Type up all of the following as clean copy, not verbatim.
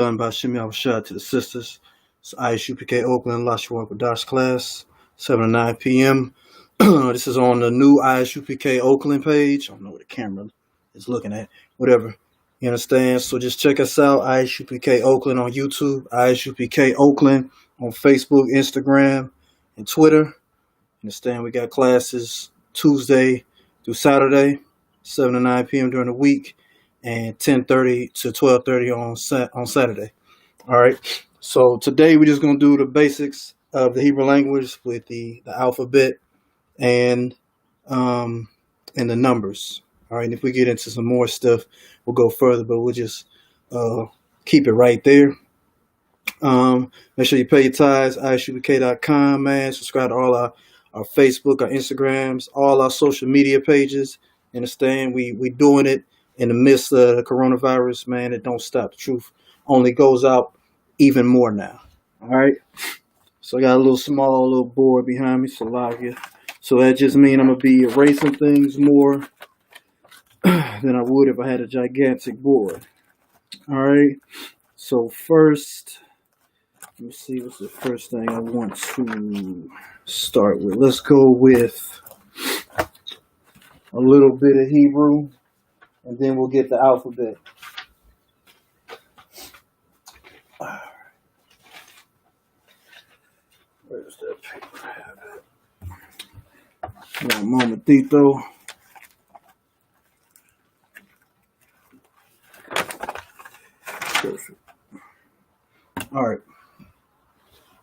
Done by Shimmy. I was shot to the sisters. It's Isupk Oakland, Lashua Dash class, 7 to 9 p.m. This is on the new Isupk Oakland page. I don't know what the camera is looking at. Whatever. You understand? So just check us out. Isupk Oakland on YouTube. Isupk Oakland on Facebook, Instagram, and Twitter. Understand? We got classes Tuesday through Saturday, 7 to 9 p.m. during the week, and 10:30 to 12:30 on Saturday. All right. So today we're just gonna do the basics of the Hebrew language with the alphabet and the numbers. All right. And if we get into some more stuff, we'll go further, but we'll just keep it right there. Make sure you pay your tithes, ishubk.com, man. Subscribe to all our Facebook, our Instagrams, all our social media pages. Understand? We doing it in the midst of the coronavirus, man. It don't stop. The truth only goes out even more now. All right. So I got a little board behind me, Salakia. So that just means I'm gonna be erasing things more than I would if I had a gigantic board. All right. So first, let me see what's the first thing I want to start with. Let's go with a little bit of Hebrew, and then we'll get the alphabet. Where's that paper? One momentito. Perfect. All right.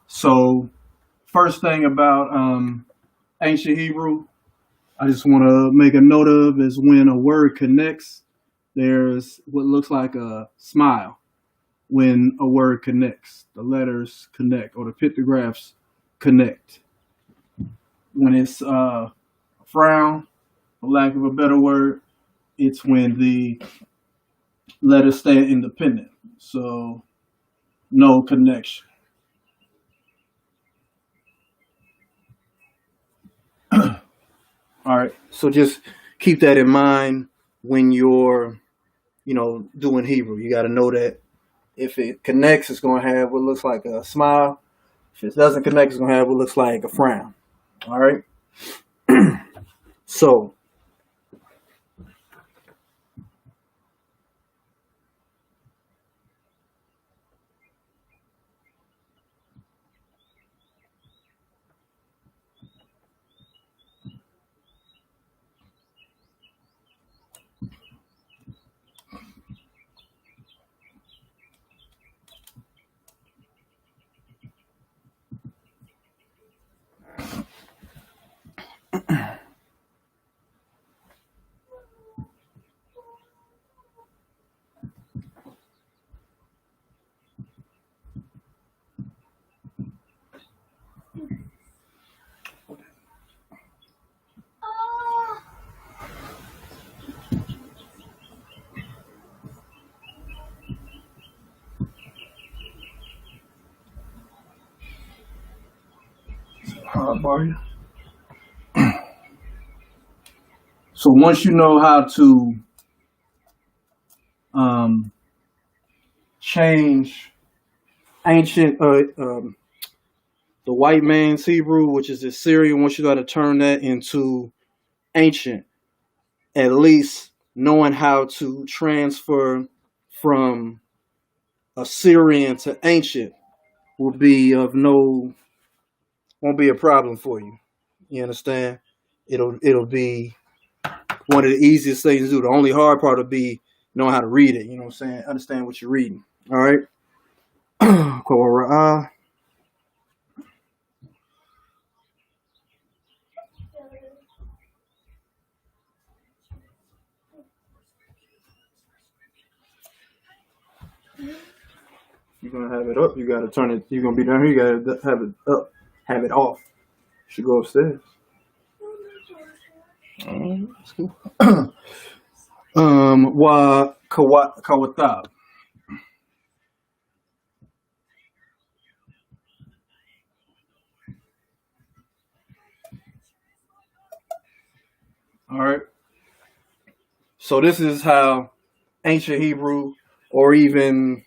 So, first thing about ancient Hebrew, I just want to make a note of is when a word connects, there's what looks like a smile. When a word connects, the letters connect or the pictographs connect. When it's a frown, for lack of a better word, it's when the letters stand independent. So, no connection. All right. So just keep that in mind when you're, doing Hebrew. You got to know that if it connects, it's going to have what looks like a smile. If it doesn't connect, it's going to have what looks like a frown. All right. So, Mario. So once you know how to change ancient, the white man's Hebrew, which is Assyrian, once you got to turn that into ancient, at least knowing how to transfer from Assyrian to ancient won't be a problem for you. You understand? It'll be one of the easiest things to do. The only hard part will be knowing how to read it. You know what I'm saying? Understand what you're reading. All right. You're gonna have it up. You gotta turn it. You're gonna be down here. You gotta have it up. Have it off. You should go upstairs. That's cool. Wa kawatab. All right. So this is how ancient Hebrew, or even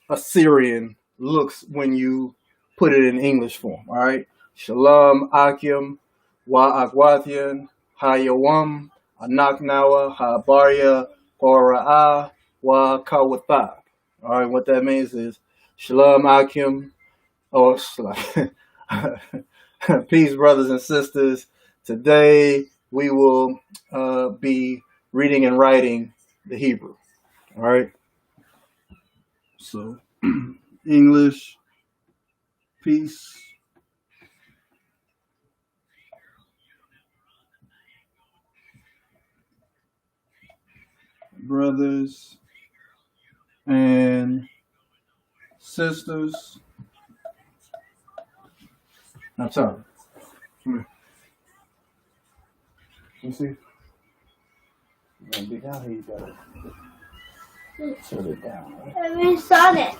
Assyrian looks when you put it in English form. All right. Shalom Akim Wa Agwathian Hayawam Anaknawa Habaria Ora'a Wa Kawatha. All right. What that means is Shalom Akim. Oh, peace, brothers and sisters. Today we will be reading and writing the Hebrew. All right. So, English, peace, brothers and sisters. I'm sorry. Come here. You see? You're gonna be down here, you gotta set it down. Right? I already saw it.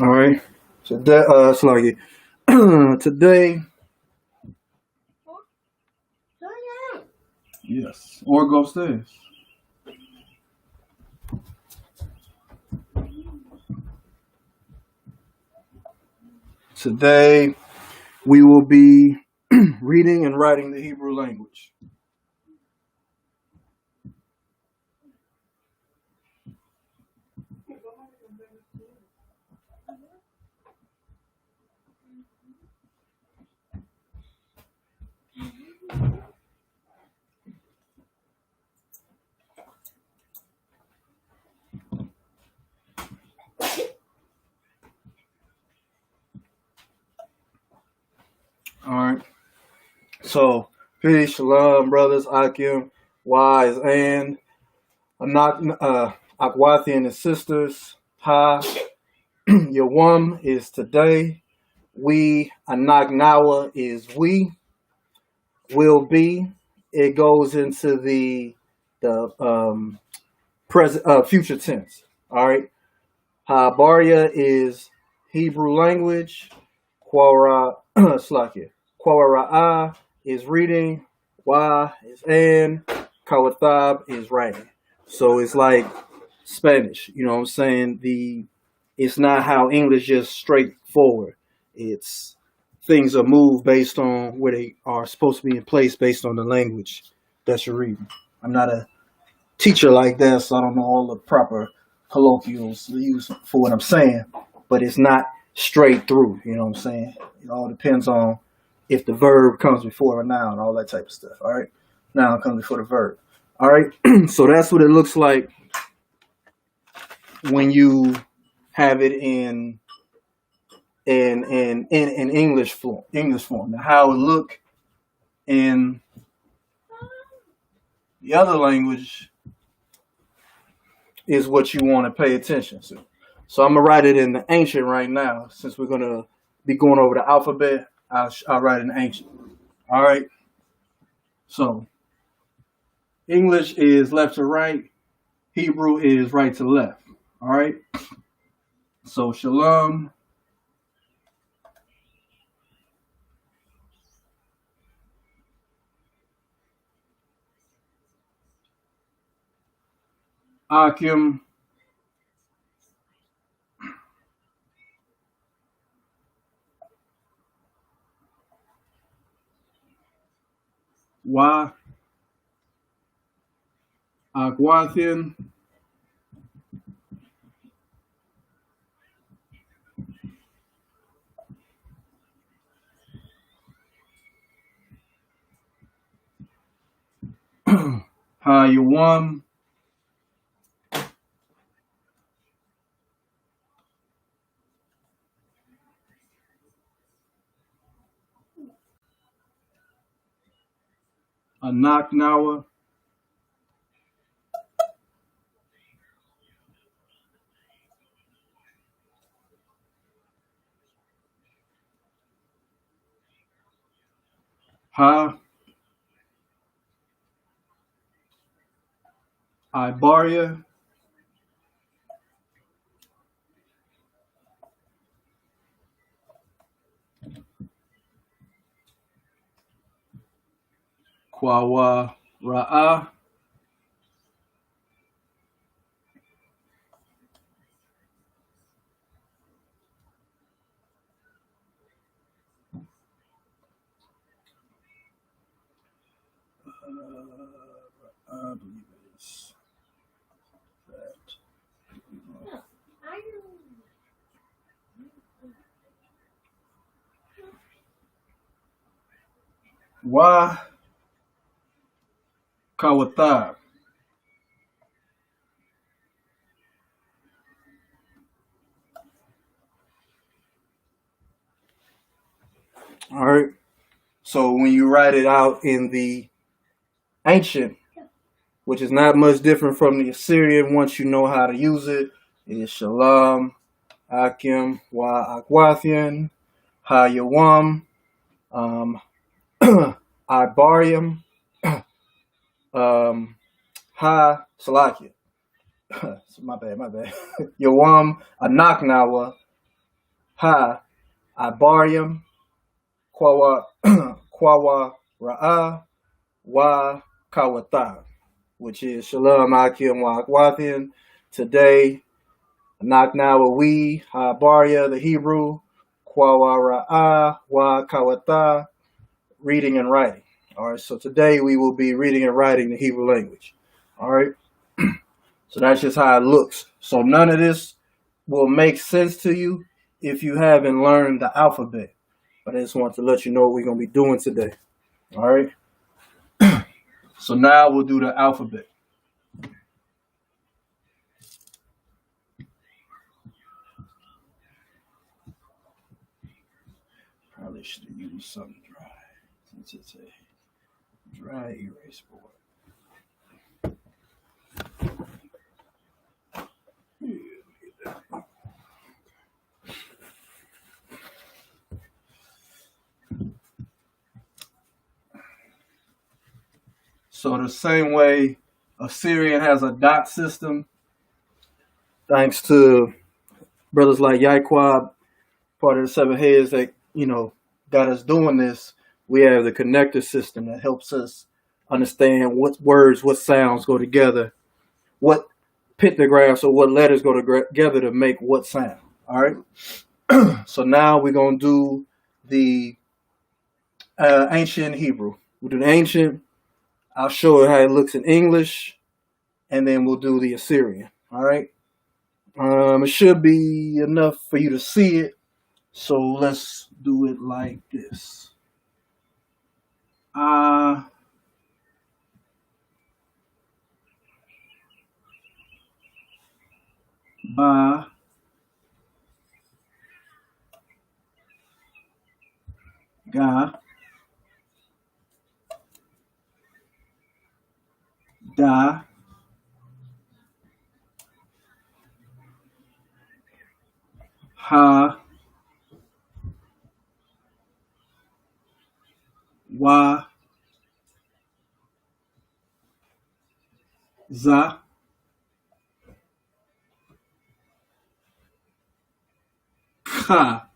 All right. Today, Sluggy. Today, yes. Or go upstairs. Today, we will be reading and writing the Hebrew language. All right. So, peace, shalom, brothers, Akim, wise, and Akwathian and sisters. Ha, Yawam is today. We, Anagnawa is we, will be. It goes into the present future tense. All right. Habaria is Hebrew language. Quara Slakia. Quara'a is reading. Wa is and. Kawathab is writing. So it's like Spanish. You know what I'm saying? It's not how English just straightforward. It's things are moved based on where they are supposed to be in place based on the language that you're reading. I'm not a teacher like that, so I don't know all the proper colloquials used for what I'm saying, but it's not straight through, you know what I'm saying? It all depends on if the verb comes before a noun, all that type of stuff, all right? Noun comes before the verb, all right? So that's what it looks like when you have it in English form. Now, how it look in the other language is what you want to pay attention to. So I'm gonna write it in the ancient right now. Since we're gonna be going over the alphabet, I'll write it in ancient. All right. So English is left to right. Hebrew is right to left. All right. So shalom. Akim. Wa. Akwathin. Hayawam. Anaknawa. Ha. Ibaria. Kwawa Ra'a. I believe it is that. Why Kawata? All right. So when you write it out in the ancient, which is not much different from the Assyrian once you know how to use it, it is Shalom, Akim, Wa Akwathian, Hayawam, um, Ibarium, Ha Salakia. my bad. Yawam, Anaknawa, Ha Ibarium, Kwawa, Kwawa Ra'a, Wa Kawata, which is Shalom Akim Wa Akwathian. Today, Naknawa we, Habaria, the Hebrew, Kwawa Ra'a, Wa Kawata, reading and writing. All right, so today we will be reading and writing the Hebrew language. All right, so that's just how it looks. So none of this will make sense to you if you haven't learned the alphabet. But I just want to let you know what we're going to be doing today. All right. So now we'll do the alphabet. Probably should have used something dry since it's a dry erase board. So the same way Assyrian has a dot system, thanks to brothers like Yaiquab, part of the seven heads that, got us doing this, we have the connector system that helps us understand what words, what sounds go together, what pictographs or what letters go together to make what sound. All right. So now we're going to do the ancient Hebrew. We'll do the ancient. I'll show you how it looks in English, and then we'll do the Assyrian. All right. It should be enough for you to see it. So let's do it like this. Ba, ga, da, ha, wa, za, ka,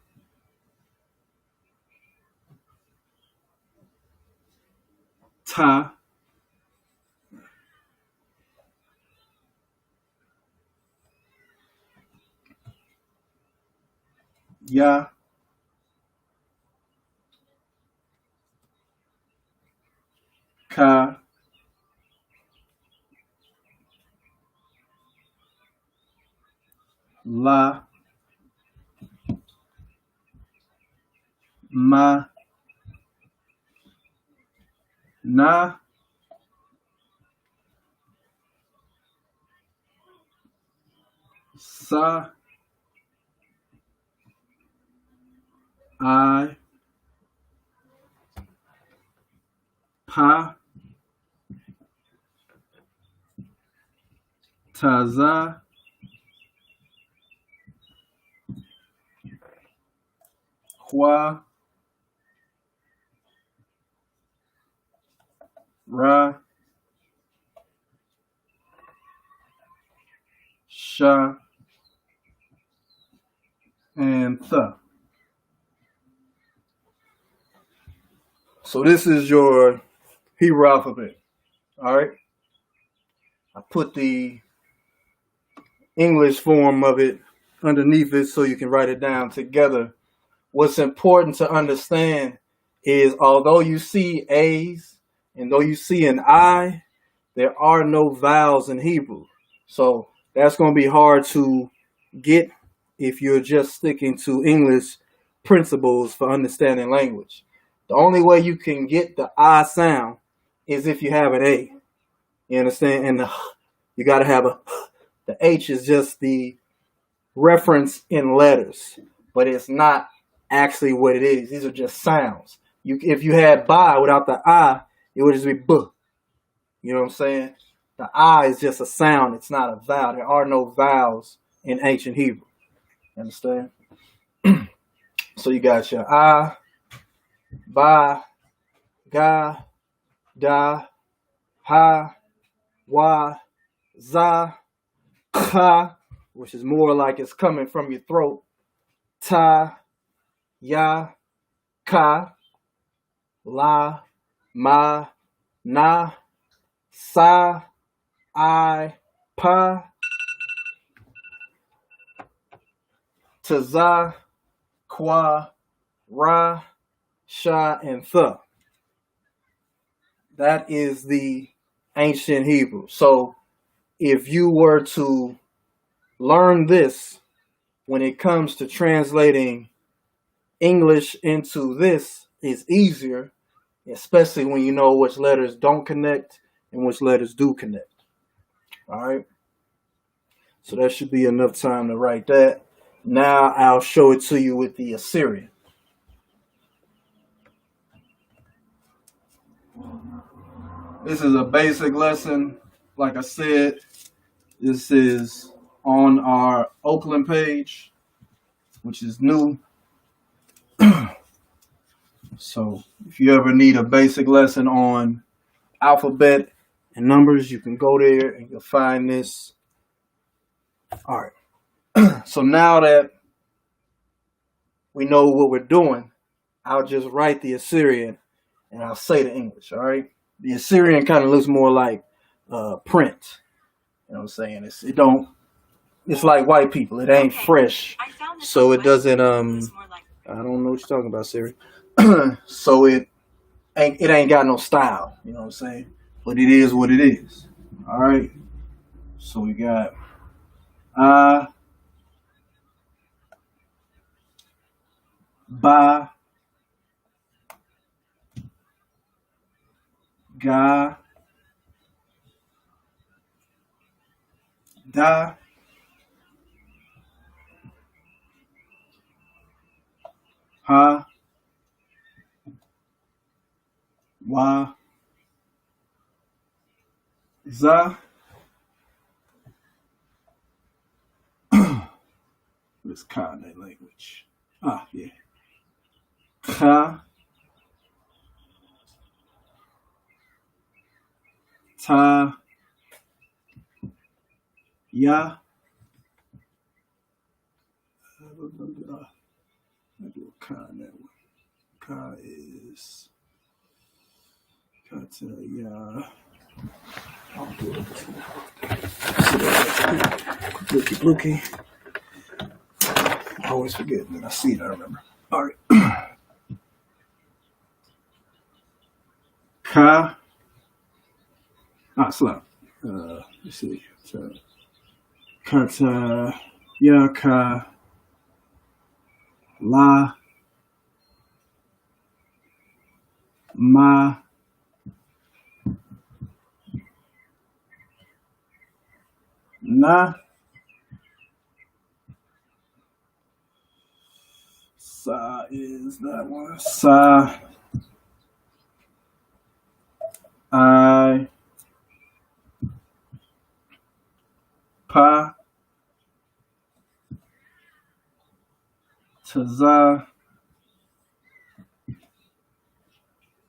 ta, ya, ka, la, ma, na, sa, I, pa, taza, hua, ra, sha, and th. So this is your Hebrew alphabet. All right. I put the English form of it underneath it so you can write it down together. What's important to understand is although you see A's And though you see an I, there are no vowels in Hebrew. So that's going to be hard to get if you're just sticking to English principles for understanding language. The only way you can get the I sound is if you have an A. You understand? And you got to have the H is just the reference in letters, but it's not actually what it is. These are just sounds. If you had ba without the I, it would just be buh. You know what I'm saying? The I is just a sound. It's not a vowel. There are no vowels in ancient Hebrew. Understand? So you got your I, ba, ga, da, ha, wa, za, ka, which is more like it's coming from your throat, ta, ya, ka, la, ma, na, sa, I, pa, taza, kwa, ra, sha, and th. That is the ancient Hebrew. So if you were to learn this when it comes to translating English into this, it's easier, especially when you know which letters don't connect and which letters do connect. All right. So that should be enough time to write that. Now I'll show it to you with the Assyrian. This is a basic lesson. Like I said, this is on our Oakland page, which is new. So if you ever need a basic lesson on alphabet and numbers, you can go there and you'll find this. All right. So now that we know what we're doing, I'll just write the Assyrian and I'll say the English. All right. The Assyrian kind of looks more like print. You know what I'm saying? It's like white people. It ain't fresh. So it doesn't I don't know what you're talking about, Siri. So it ain't got no style, you know what I'm saying? But it is what it is. All right. So we got ba, ga, da, ha, wa, za. What's ka in that language? Ah, yeah. Ka, ta, ya. I do a ka in that one. Ka is ka, ta, ya. I'll do it. Looky. I always forget when I see it, I remember. All right. Ka. Slow. Let's see. Ka, ta, ya, ka, la, ma, na, sa is that one. Sa, I, pa, taza,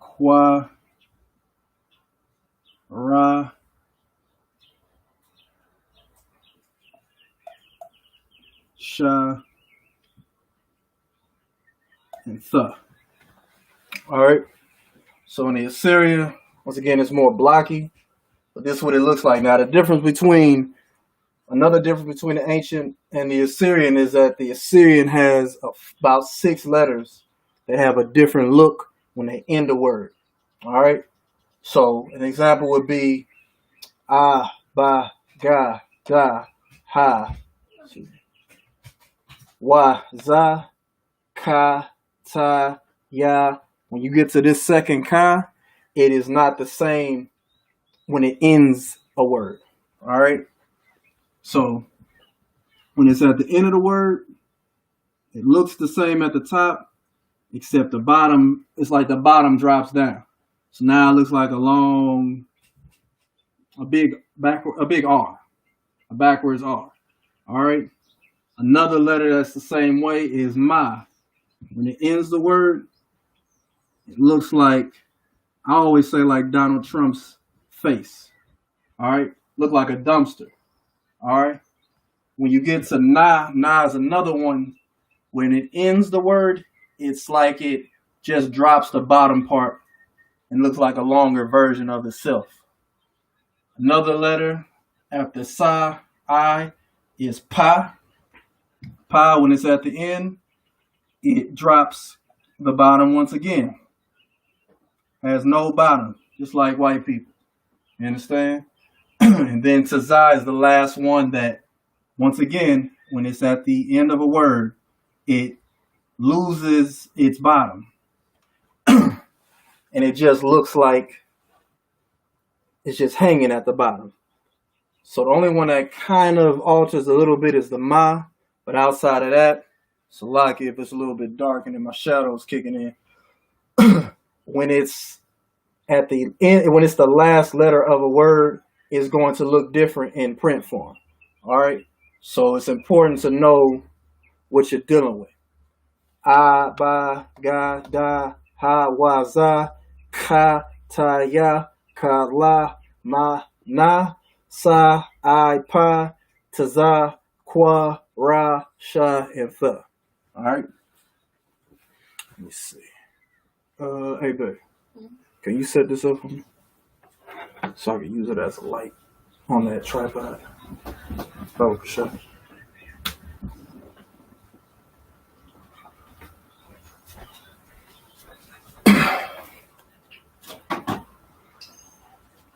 kwa, ra, sha, and th. All right. So in the Assyrian, once again, it's more blocky, but this is what it looks like. Now, another difference between the ancient and the Assyrian is that the Assyrian has about 6 letters that have a different look when they end a word. All right. So an example would be ah, ba, ga, da, ha, wa, za, ka, ta, ya. When you get to this second ka, it is not the same when it ends a word. All right. So when it's at the end of the word, it looks the same at the top, except the bottom, it's like the bottom drops down. So now it looks like a big R, a backwards R. All right. Another letter that's the same way is ma. When it ends the word, it looks like, I always say like Donald Trump's face. All right. Look like a dumpster. All right. When you get to na is another one. When it ends the word, it's like it just drops the bottom part and looks like a longer version of itself. Another letter after sa, I, is pa. Pa, when it's at the end, it drops the bottom once again. Has no bottom, just like white people. You understand? And then taza is the last one that, once again, when it's at the end of a word, it loses its bottom. And it just looks like it's just hanging at the bottom. So the only one that kind of alters a little bit is the ma. But outside of that, it's lucky if it's a little bit dark and then my shadow's kicking in. When it's at the end, when it's the last letter of a word, it's going to look different in print form. All right. So it's important to know what you're dealing with. A, ba, ga, da, ha, wa, za, ka, ta, ya, ka, la, ma, na, sa, I, pa, ta, za, kwa, ra, sha, and tha. All right. Let me see. Hey, babe, can you set this up for me so I can use it as a light on that tripod? Oh, for sure.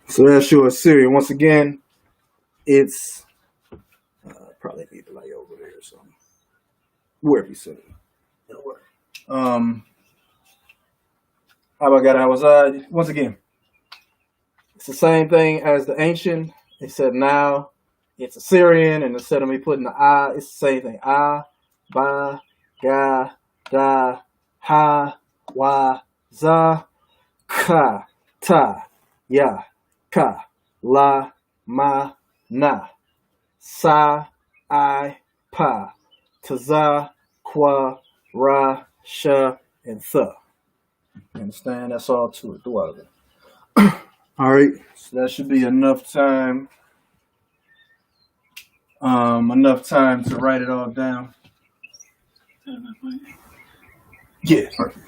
So that's your Assyrian. Once again, it's probably need to lay over there or something. Wherever you set it. How about I was once again. It's the same thing as the ancient. Except now it's Assyrian, and instead of me putting the I, it's the same thing. A, ba, ga, da, ha, wa, za, ka, ta, ya, ka, la, ma, na, sa, I, pa, ta, za, kwa, ra, sha, and tha. You understand? That's all to it. Do all of it. All right. So that should be enough time. Enough time to write it all down. Yeah, perfect.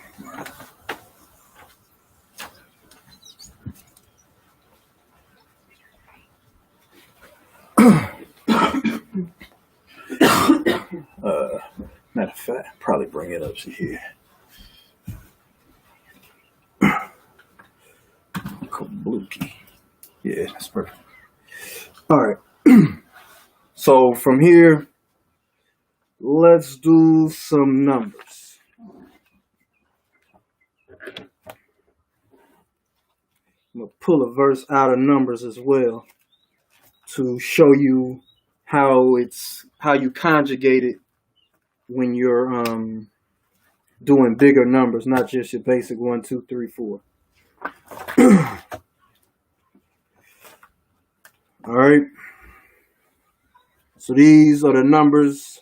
Matter of fact, probably bring it up to here. Kabuki. Yeah, that's perfect. All right. So from here, let's do some numbers. I'm going to pull a verse out of Numbers as well to show you how you conjugate it when you're doing bigger numbers, not just your basic 1, 2, 3, 4. All right. So these are the numbers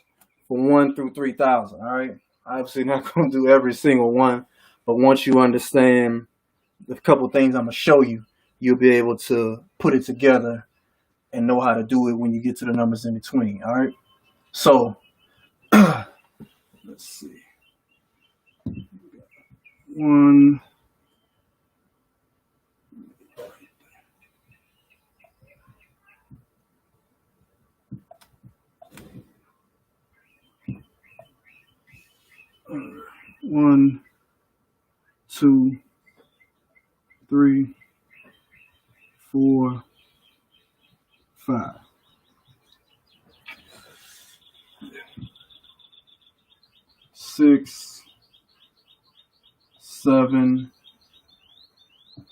from 1 through 3,000. All right. Obviously not going to do every single one, but once you understand the couple things I'm going to show you, you'll be able to put it together and know how to do it when you get to the numbers in between. All right. So let's see. 1. One, 2, 3, 4, 5. 6, 7,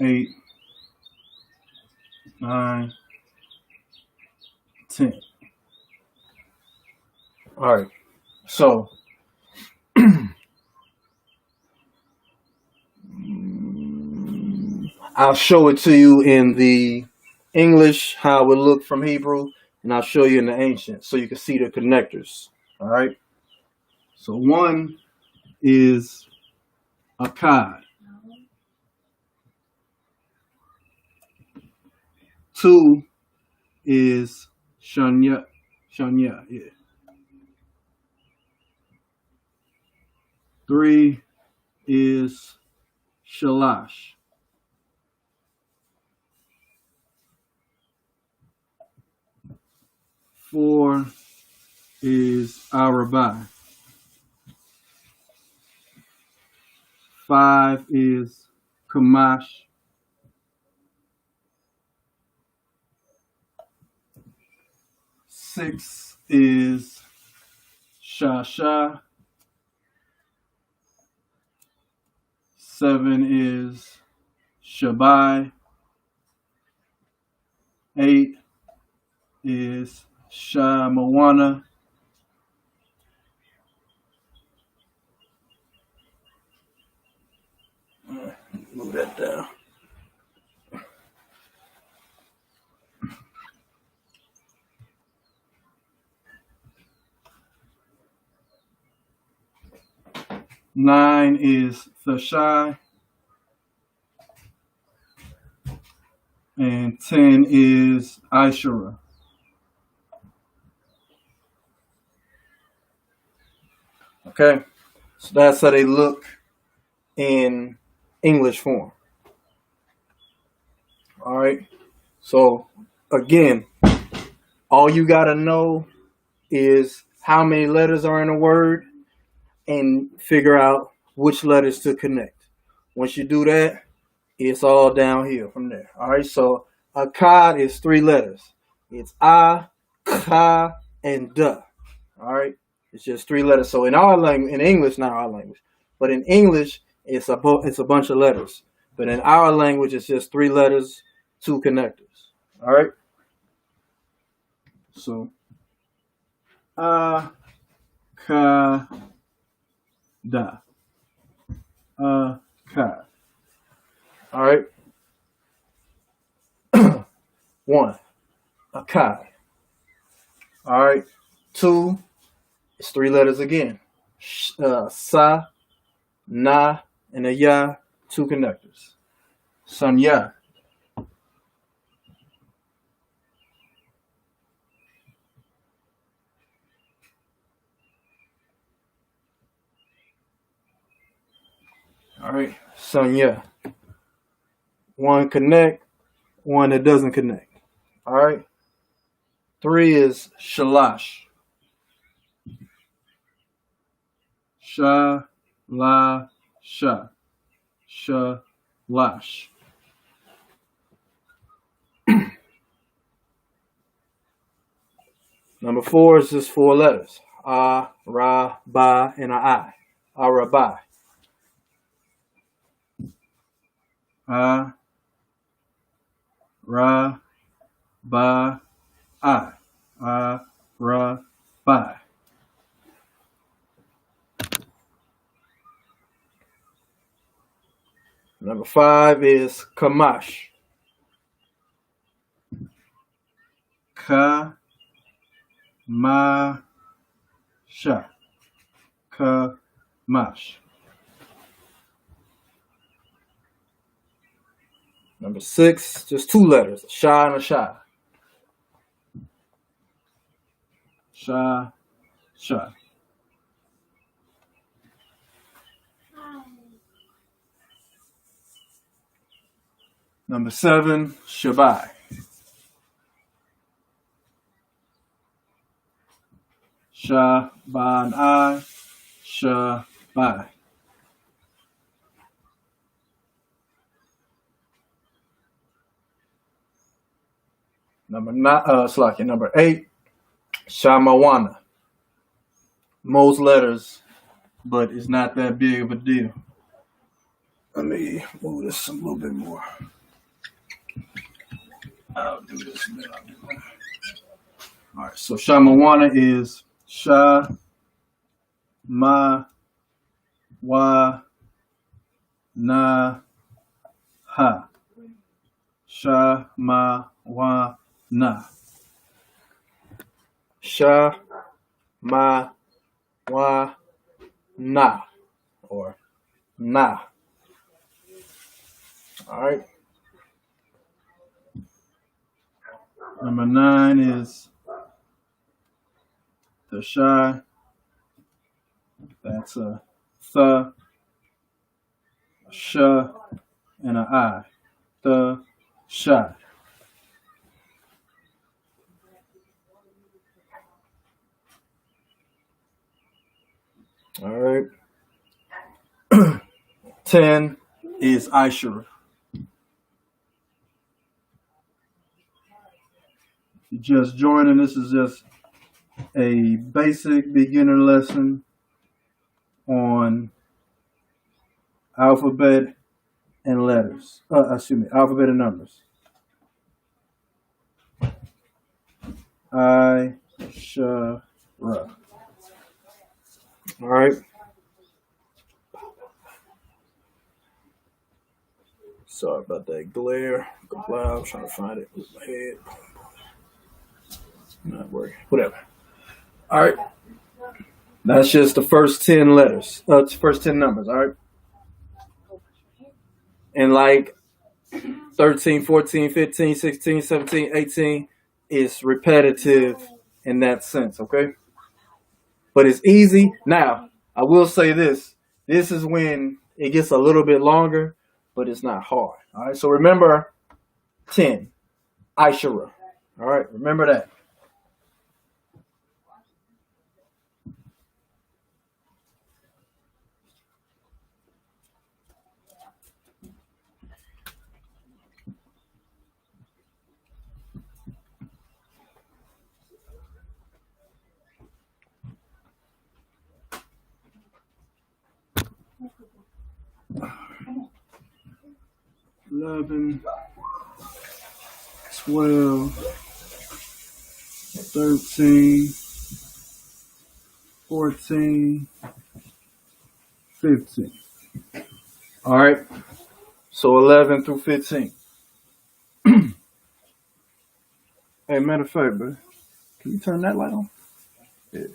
8, 9, 10. All right. So I'll show it to you in the English, how it would look from Hebrew, and I'll show you in the ancient so you can see the connectors. All right. So 1 is Akkad. 2 is Shanya. Yeah. 3 is Shalash. 4 is Arabai. 5 is Kamash. 6 is Shasha. 7 is Shabai. 8 is Shamawana. 9 is Thashai. And 10 is Ishura. Okay, so that's how they look in English form. All right, so again, all you got to know is how many letters are in a word and figure out which letters to connect. Once you do that, it's all downhill from there. All right, so Akkad is 3 letters. It's A, Ka, and Da. All right, it's just 3 letters. So in our language, in English, not our language, but in English, it's a bunch of letters. But in our language, it's just 3 letters, 2 connectors. All right. So A, Ka, Da. Akkad. All right. 1, Akkad. All right. 2, it's 3 letters again. Sa, Na, and a Ya, 2 connectors. Sanya. All right. Sanya. 1 connect, 1 that doesn't connect. All right. 3 is Shalash. Sha, la, sha. Shalash. Number 4 is just 4 letters. A, Ra, Ba, and a I. Arabai. A, Ra, Ba, I. Ra, Ba. Number 5 is Kamash. Ka, ma, sha. Kamash. Number 6, just 2 letters, a Sha and a Sha. Sha, Sha. Number 7, Shabai. Sha, Ba, and I. Shabai. Number 8, Shamawana. Most letters, but it's not that big of a deal. Let me move this a little bit more. I'll do this and then I'll do that. All right, so Shamawana is Sha, Ma, Wa, Na, Ha. Sha, Ma, Wa, Na. Sha, Ma, Wa, Na. Or Na. All right. Number 9 is the Shy. That's a Th, a Sh, and an I. The Shy. All right. 10 is Ishura. If you're just joining, this is just a basic beginner lesson on alphabet and letters. Alphabet and numbers. Ishura. All right. Sorry about that glare. I'm trying to find it with my head. Not working. Whatever. All right. That's just the first 10 letters. First 10 numbers. All right. And like 13, 14, 15, 16, 17, 18 is repetitive in that sense. Okay. But it's easy. Now, I will say this. This is when it gets a little bit longer, but it's not hard. All right. So remember 10. Ishura. All right. Remember that. $11, $12, $13, $14, $15. All right. So 11 through 15. Hey, matter of fact, bro, can you turn that light on? Yeah.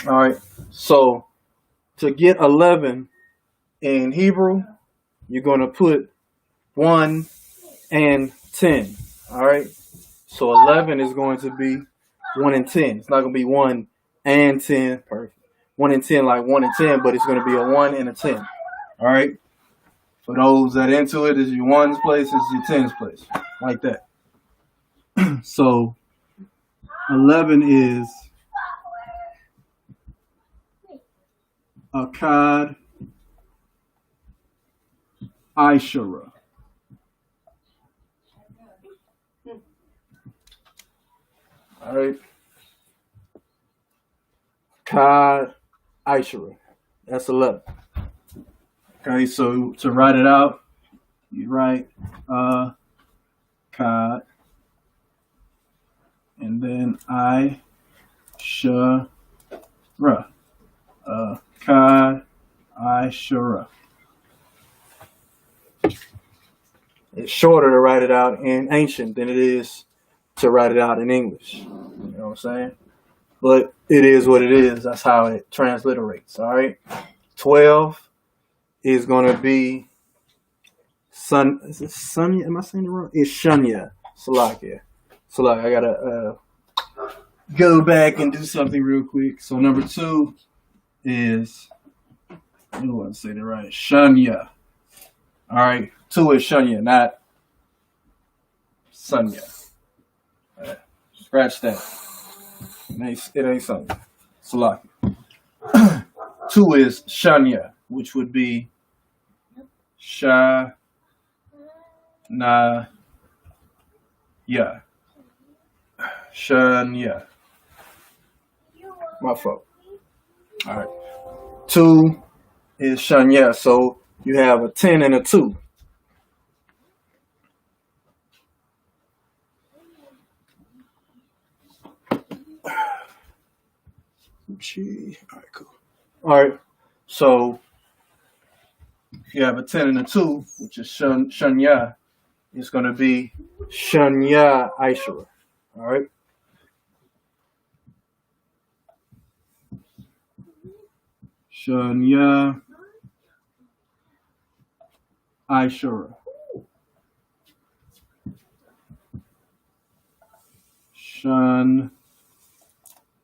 All right. So to get 11 in Hebrew, you're going to put 1 and 10. All right. So 11 is going to be 1 and 10. It's not going to be 1 and 10. Perfect. 1 and 10 like 1 and 10, but it's going to be a 1 and a 10. All right. For those that into it, is your 1's place, is your 10's place. Like that. So 11 is Akkad, Ishura. All right. Akkad, Ishura. That's 11. Okay, so to write it out, you write Akkad, and then Ishura. Akkad, Ishura. It's shorter to write it out in ancient than it is to write it out in English. You know what I'm saying? But it is what it is. That's how it transliterates. All right. 12 is going to be Sun. Is it Sunya? Am I saying it wrong? It's Shunya. Salakia. I got to go back and do something real quick. So number 2 is, I don't want to say that right. Shunya. All right. 2 is Shunya, not Sunya. Right. Scratch that. It ain't Sunya. Salaki. 2 is Shunya, which would be Sha, Na, Ya. Shun Ya. My fault. All right. 2 is Shun Ya. So you have a 10 and a 2. All right, cool. All right. So if you have a 10 and a 2, which is Shun Ya, it's going to be Shun Ya Aishara. All right. Shun Ya Aishara. Shun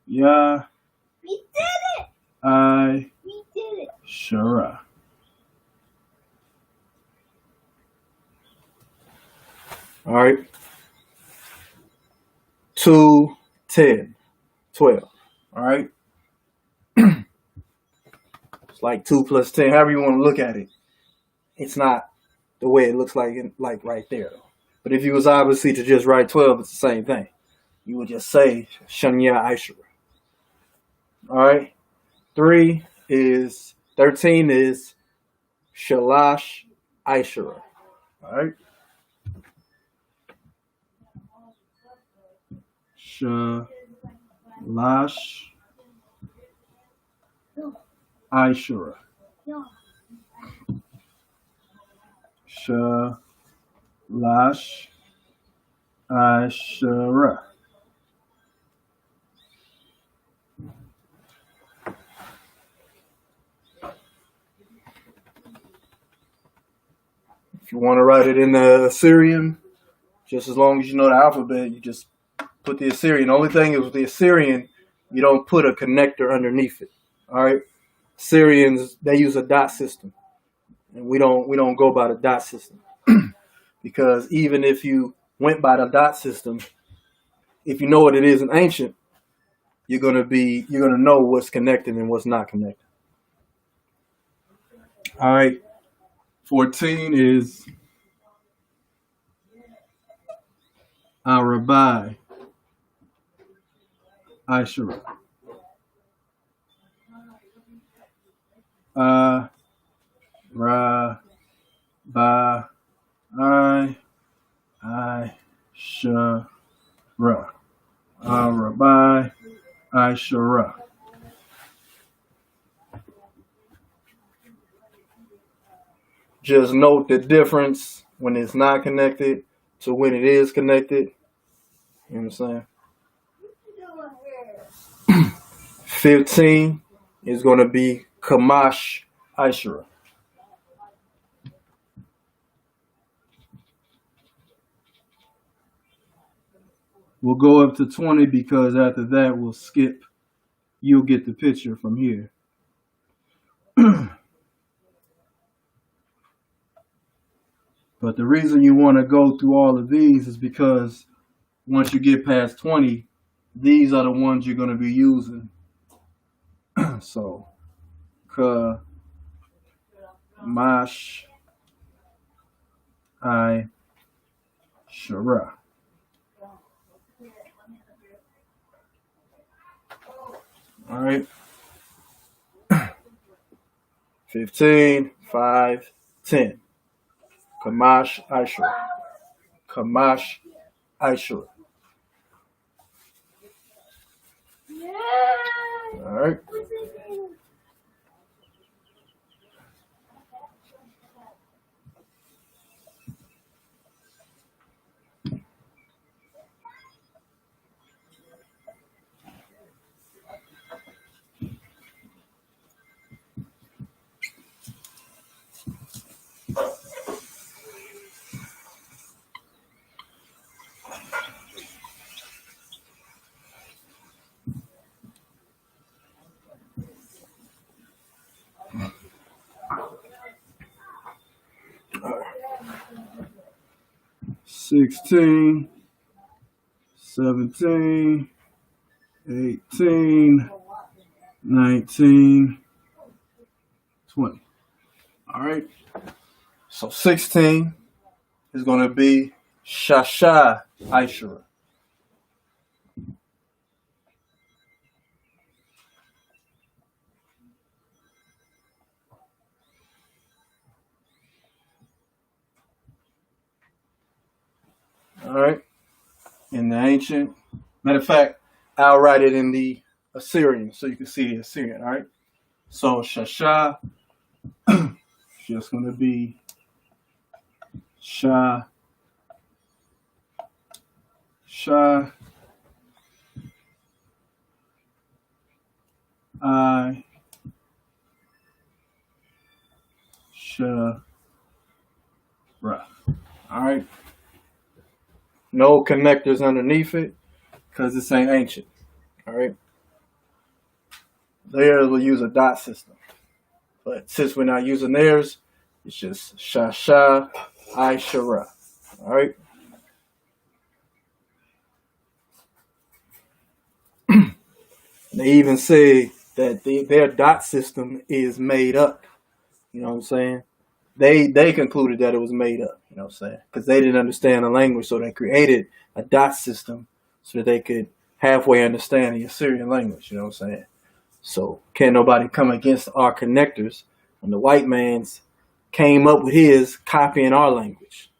Ya Aishara. All right. 2, 10, 12. All right. It's like 2 plus 10, however you want to look at it. It's not the way it looks like right there. But if you was obviously to just write 12, it's the same thing. You would just say Shanya Aishara. All right. 13 is Shalash Aishara. All right. Shalash Aishara. Shalash Aishara. If you want to write it in the Assyrian, just as long as you know the alphabet, you just put the Assyrian. The only thing is with the Assyrian, you don't put a connector underneath it. All right. Syrians, they use a dot system, and we don't go by the dot system because even if you went by the dot system, if you know what it is in ancient, you're gonna know what's connected and what's not connected. All right. 14 is Arabai Aishara. Ra Ba Aishara. Arabai Aishara. Just note the difference when it's not connected to when it is connected. You know what I'm saying? 15 is going to be Kamash Aishara. We'll go up to 20 because after that we'll skip. You'll get the picture from here. But the reason you want to go through all of these is because once you get past 20, these are the ones you're going to be using. So, Kamash Aishara. All right. 15, 5, 10. Kamash Aishara. Kamash Aishara. All right. $16, $17, $18, $19, $20. All right. So 16 is going to be Shasha Aishura. All right. In the ancient, matter of fact, I'll write it in the Assyrian so you can see the Assyrian. All right. So Shasha, just going to be Sha, Sha, I, Sha, Ra. All right. No connectors underneath it because this ain't ancient. All right. Theirs will use a dot system. But since we're not using theirs, it's just Shasha, I, Shara. All right. They even say that their dot system is made up. You know what I'm saying? They concluded that it was made up. You know what I'm saying? Because they didn't understand the language, so they created a dot system so that they could halfway understand the Assyrian language. You know what I'm saying? So can't nobody come against our connectors when the white man's came up with his copying our language.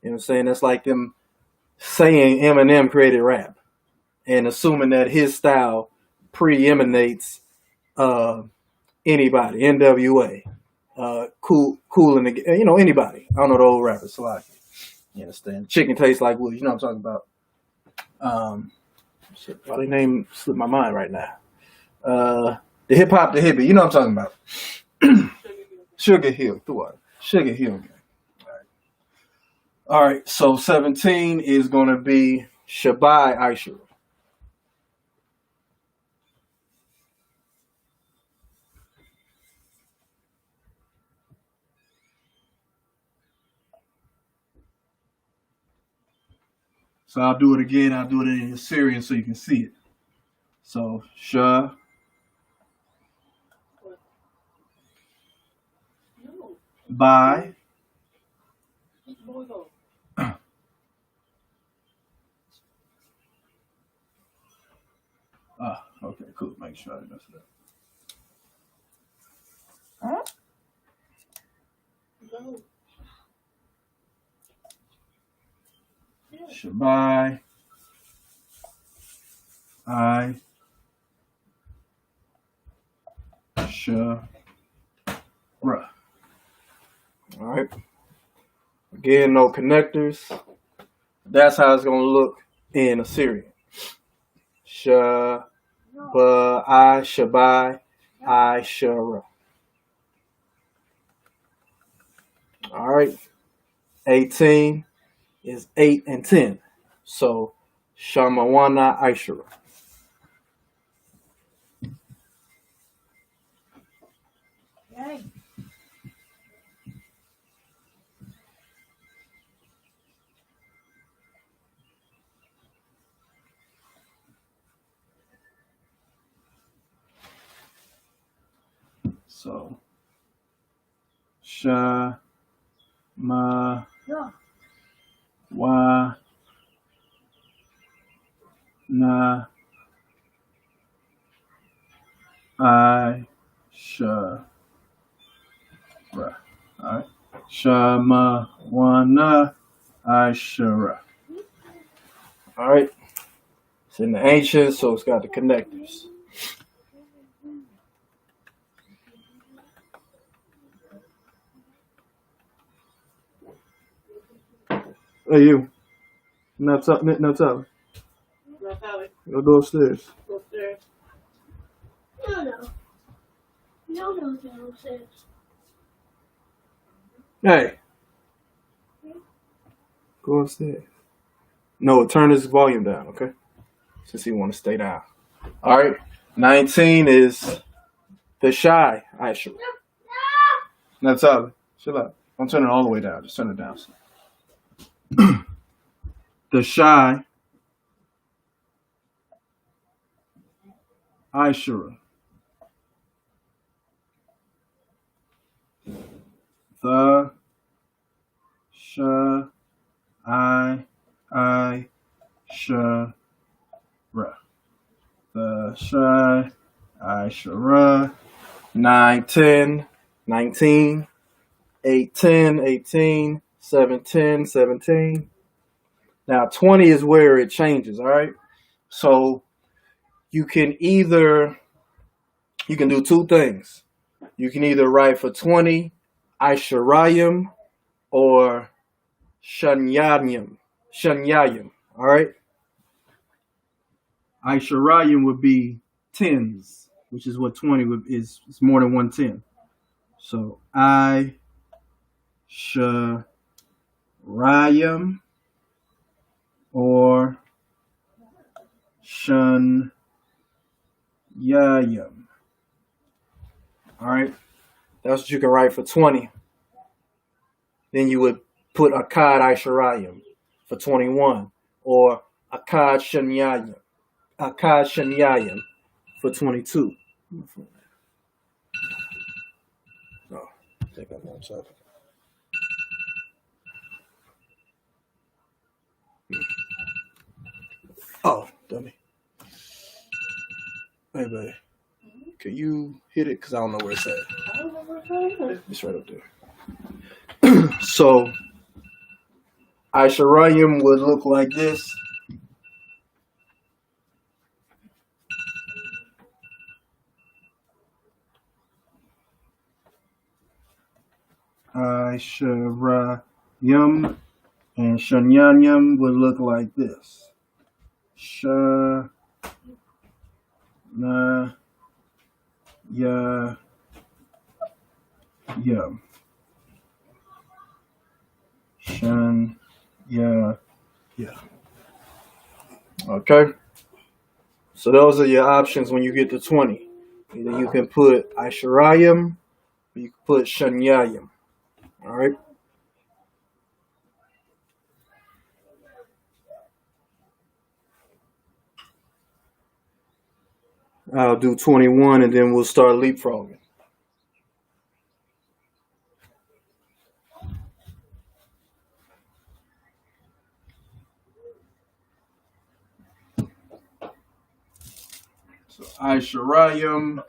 You know what I'm saying? That's like them saying Eminem created rap and assuming that his style preeminates anybody, NWA, cool and anybody. I don't know the old rappers, so you understand. Chicken tastes like wood. You know what I'm talking about? Shit, probably name slipped my mind right now. The hip hop, the hippie. You know what I'm talking about? Sugar Hill, through what? Sugar Hill gang. All right. So 17 is going to be Shabai Aishura. So I'll do it again. I'll do it in Assyrian so you can see it. So Shah. By. Okay, cool. Make sure I mess it up. Huh? No. Shabai. I. Shah. Bruh. All right. Again, no connectors. That's how it's going to look in Assyrian. Shah. Ba. I. Shabai. I. Shara. All right. 18 is 8 and 10. So Shamawana Aishara. Okay. So Sha Ma Wa Na I Sha Ra. All right. Shama Wana Aishara. All right. It's in the ancient, so it's got the connectors. Hey, you. No telling. No telling. Go upstairs. Go upstairs. No, downstairs. Hey. Go upstairs. No, turn his volume down, okay? Since he want to stay down. All right. 19 is the shy Aisha. No, Tyler. Chill out. Don't turn it all the way down. Just turn it down. The shy Aishura. The shy I Shara. The Shai, Ishara. 9, 10, 19. 8, 10, 18. 7, 10, 17. Now 20 is where it changes, all right? So you can do two things. You can either write for 20 Isharayim or Shanyayim. Shanyayim, all right? Isharayim would be tens, which is what 20 is. It's more than 110. So Isharayim or Shanyayim. All right, that's what you can write for 20. Then you would put Akkad Isharayim for 21, or Akkad Shanyayim for 22. No, I think I'm outside. Oh, dummy. Hey, buddy. Can you hit it? Because I don't know where it's at. I don't know where it's at. It's right up there. So, Isharayim would look like this. Isharayim and Shanyayim would look like this. Shanyayim. Okay. So those are your options when you get to 20. Either you can put Isharayim or you can put Shanyayim. All right. I'll do 21 and then we'll start leapfrogging. So Isharayim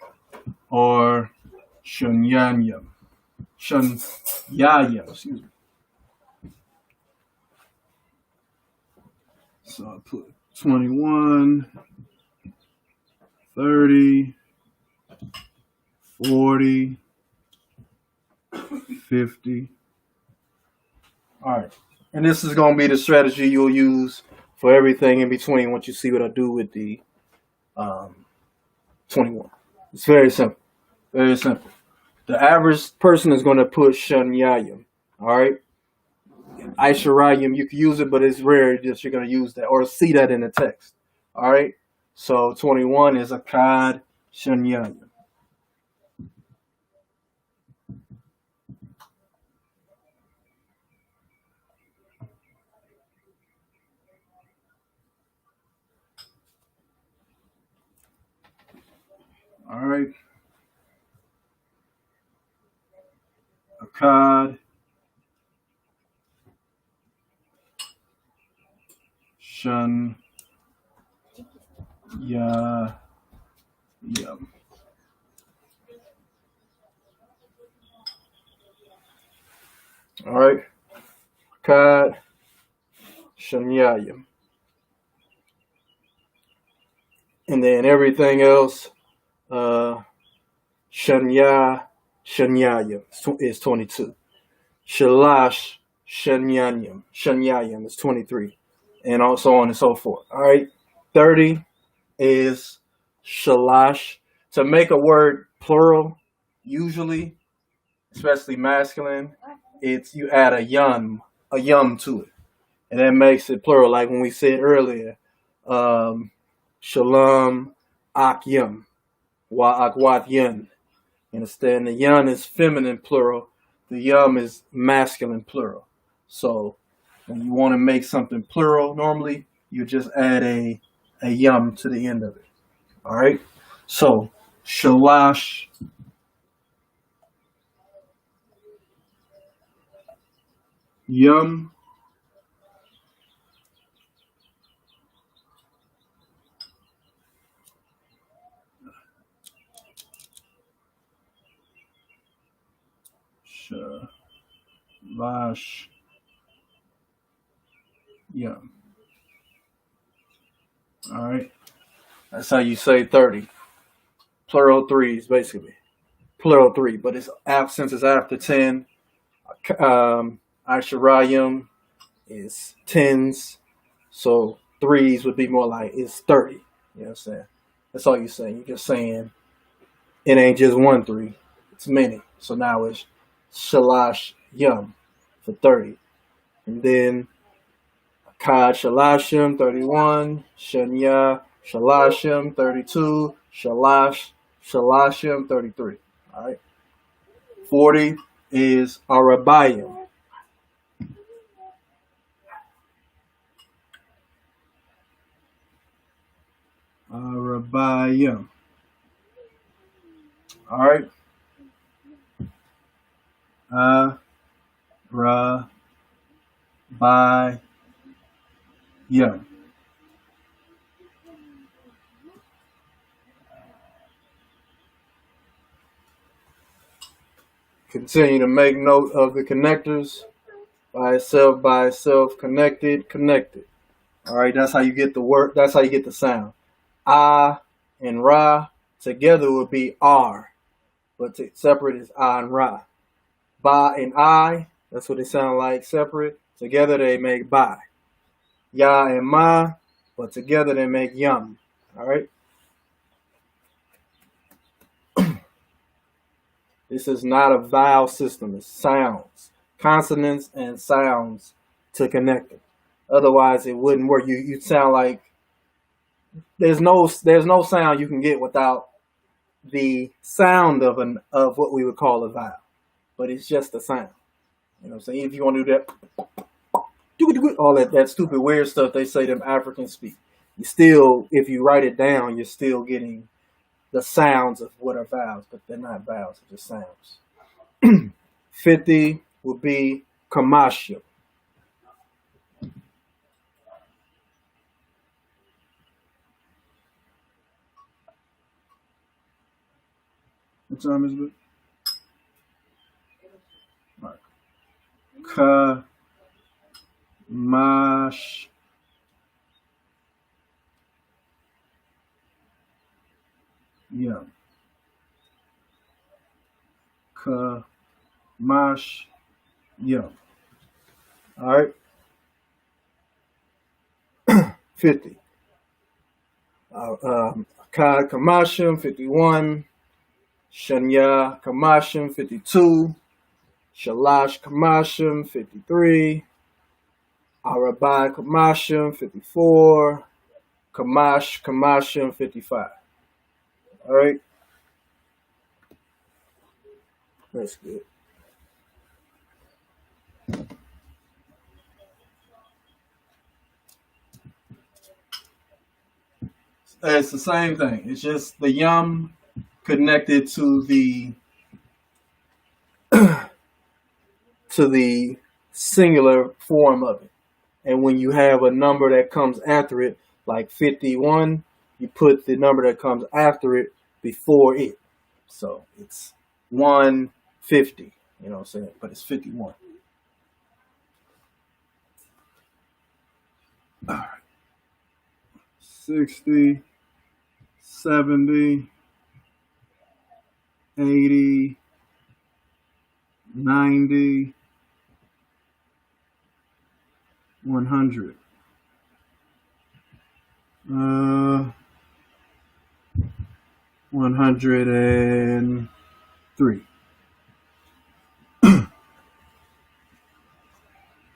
or Shanyayim. Shanyayim, excuse me. So I put 21, 30, 40, 50. All right. And this is going to be the strategy you'll use for everything in between once you see what I do with the 21. It's very simple. Very simple. The average person is going to put Shanyayim. All right. Isharayim, you can use it, but it's rare that you're going to use that or see that in the text. All right. So 21 is Akkad Shanyayim. All right. Akkad Shanyayim. All right. Akkad Shanyayim. And then everything else, Shanyayim is 22. Shalash Shanyayim is 23. And so on and so forth. All right. 30 is Shalash. To make a word plural, usually, especially masculine, it's you add a yum to it. And that makes it plural. Like when we said earlier, Shalom Akyum. Wa Akwat Yun. You understand? The yun is feminine plural. The yum is masculine plural. So when you want to make something plural, normally you just add a yum to the end of it. All right. So Shalash Yum Shalash Yum. All right. That's how you say 30. Plural threes, basically. Plural three, but it's since it's after 10. Asherayim is tens, so threes would be more like it's 30. You know what I'm saying? That's all you're saying. You're just saying it ain't just one three, it's many. So now it's Shalash Yum for 30. And then Kad Shalashim 31, Shanya Shalashim 32, Shalashim 33. All right. 40 is Arabayim. Arabayim. All right. Arabayim. Continue to make note of the connectors. By itself, connected. All right, that's how you get the word. That's how you get the sound. Ah and Ra together would be R, but separate is Ah and Ra. Ba and I, that's what they sound like separate. Together they make Ba. Ya and Ma, but together they make Yum. All right. This is not a vowel system. It's sounds, consonants and sounds to connect it. Otherwise, it wouldn't work. You'd sound like there's no sound you can get without the sound of what we would call a vowel. But it's just a sound. You know what I'm saying? If you want to do that, all that stupid weird stuff they say them Africans speak, you still, if you write it down, you're still getting the sounds of what are vowels, but they're not vowels, they're just sounds. 50 would be Kamasha. What time is it? Right. Kamash. Yeah. Kamash. Yeah. All right. 50. Kad Kamashim 51. Shanya Kamashim 52. Shalash Kamashim 53. Arabai Kamashim 54. Kamashim 55. All right. That's good. It's the same thing. It's just the Yum connected to the to the singular form of it. And when you have a number that comes after it, like 51, you put the number that comes after it before it. So it's 150, you know what I'm saying? But it's 51. All right. 60, 70, 80, 90, 100. 103.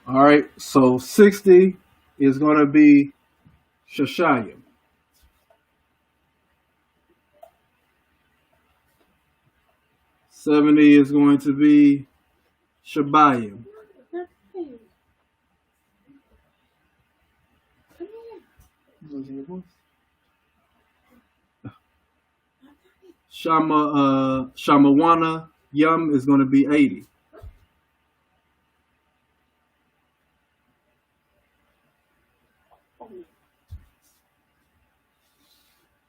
All right, so 60 is going to be Shashayim. 70 is going to be Shabayim. Shamawana Yum is going to be 80.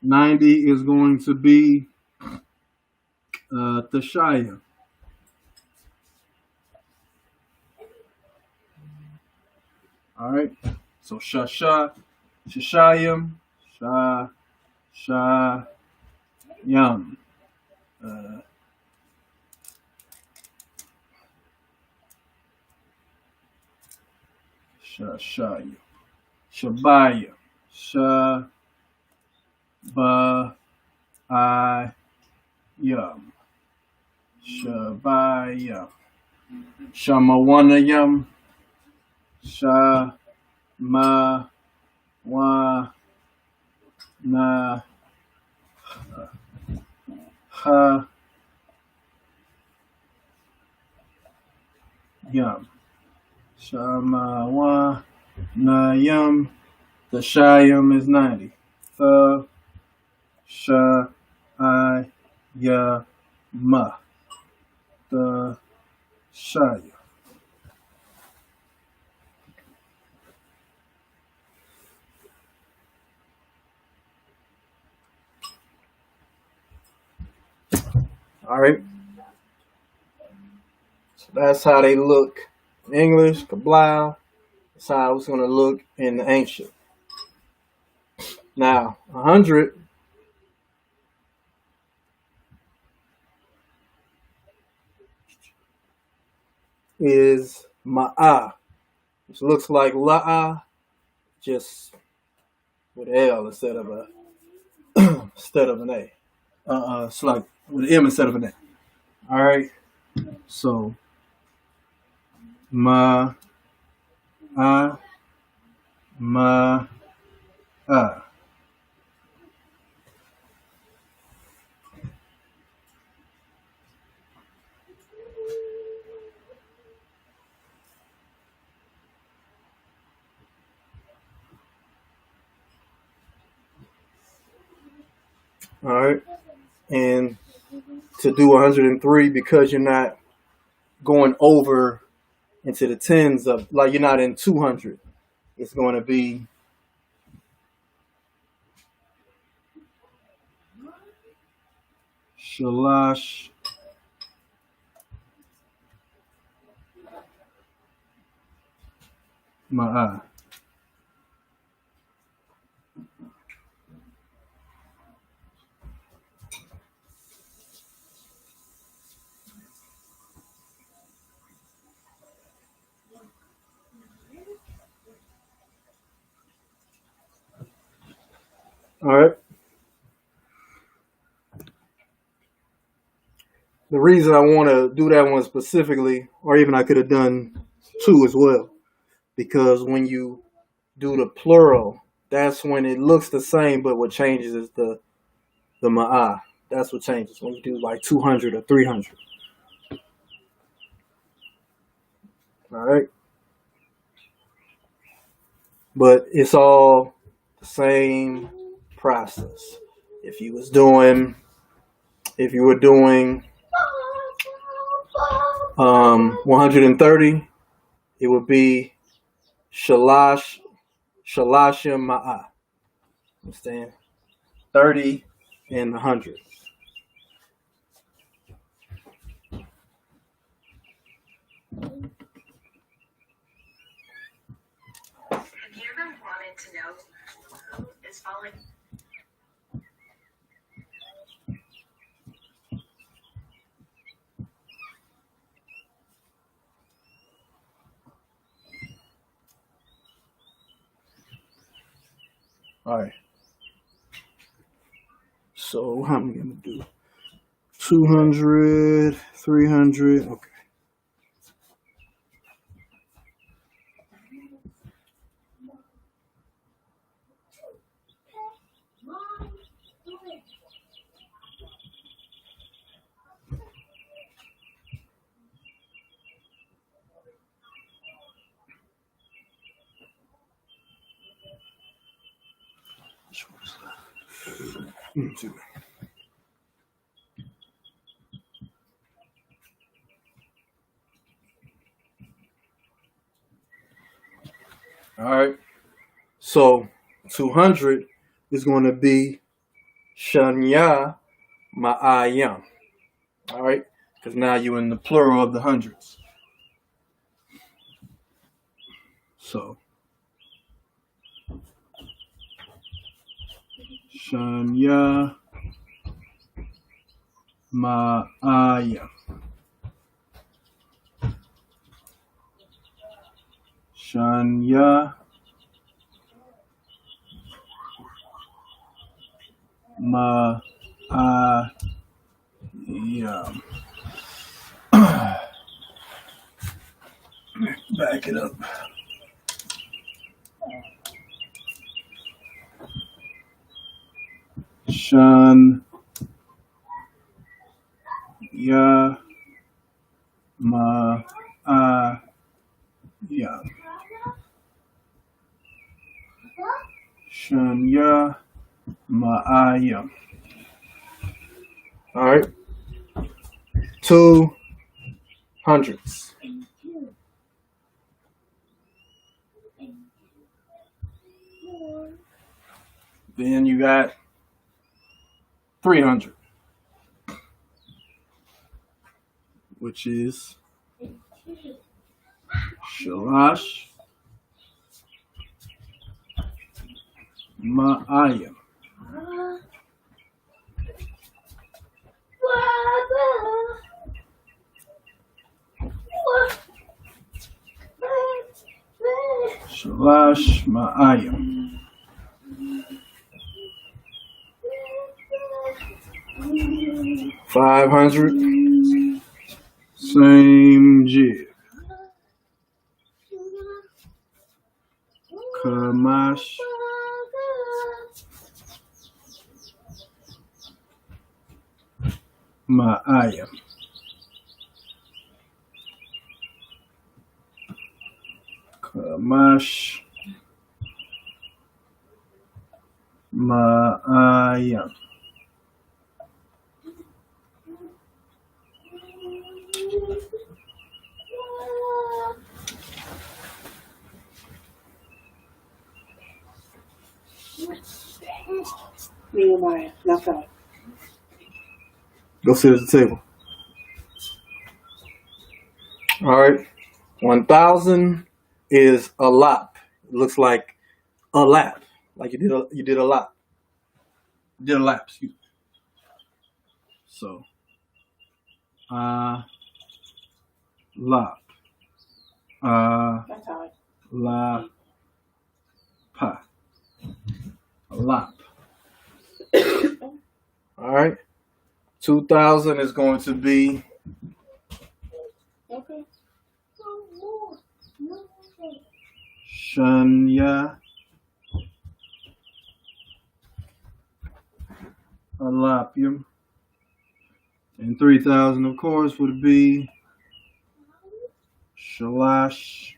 $90 is going to be Tashaya. All right. So shashayim, shayam. Shashayim, shabayim, shabayim, shabayim, shamawanayam, shamawana. Ha yum. Shamawa na yum. The shayum is 90. The sha I ya ma. The shayum. All right. So that's how they look in English, Kablau. That's how it's going to look in the ancient. Now, 100 is Ma'ah, which looks like La'ah, just with an L instead of an A. It's like with an M instead of an A. All right. So Ma'ah. All right. And to do 103, because you're not going over into the tens of, like you're not in 200, it's going to be Shalash Ma'ah. All right. The reason I want to do that one specifically, or even I could have done two as well, because when you do the plural, that's when it looks the same, but what changes is the ma'ah. That's what changes when you do like 200 or 300. All right. But it's all the same process. If you were doing 130, it would be Shalashim Ma'ah. Understand? 30 and 100. Have you ever wanted to know who is falling? All right. So how am I going to do? 200, 300. Okay. All right. So 200 is going to be Shanya Ma'ayam. All right. Because now you're in the plural of the hundreds. So Shanya Ma'aya. Shanya Ma'aya. Back it up. Shanya Ma'aya. Shanya Ma'aya. All right. 200s. Then you got 300, which is Shalash Ma'aya. Shalash Ma'aya. 500. Same jig. Kamash Ma'aya. Kamash Ma'aya. Nehemiah, left eye. Go sit at the table. All right. 1,000 is a lap. It looks like a lap. Like you did a lap. You did a lap, excuse me. So lap. That's how La pa. A lap. All right. 2,000 is going to be Okay. Shanya Alapium. And 3,000, of course, would be Shalash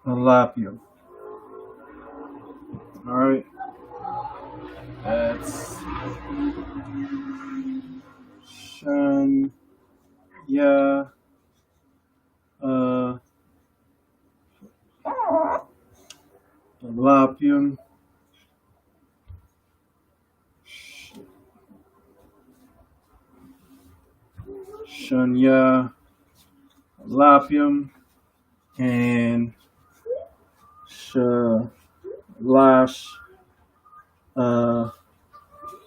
Alapium. All right. That's Shanya Alapium. Shanya Alapium and Shalash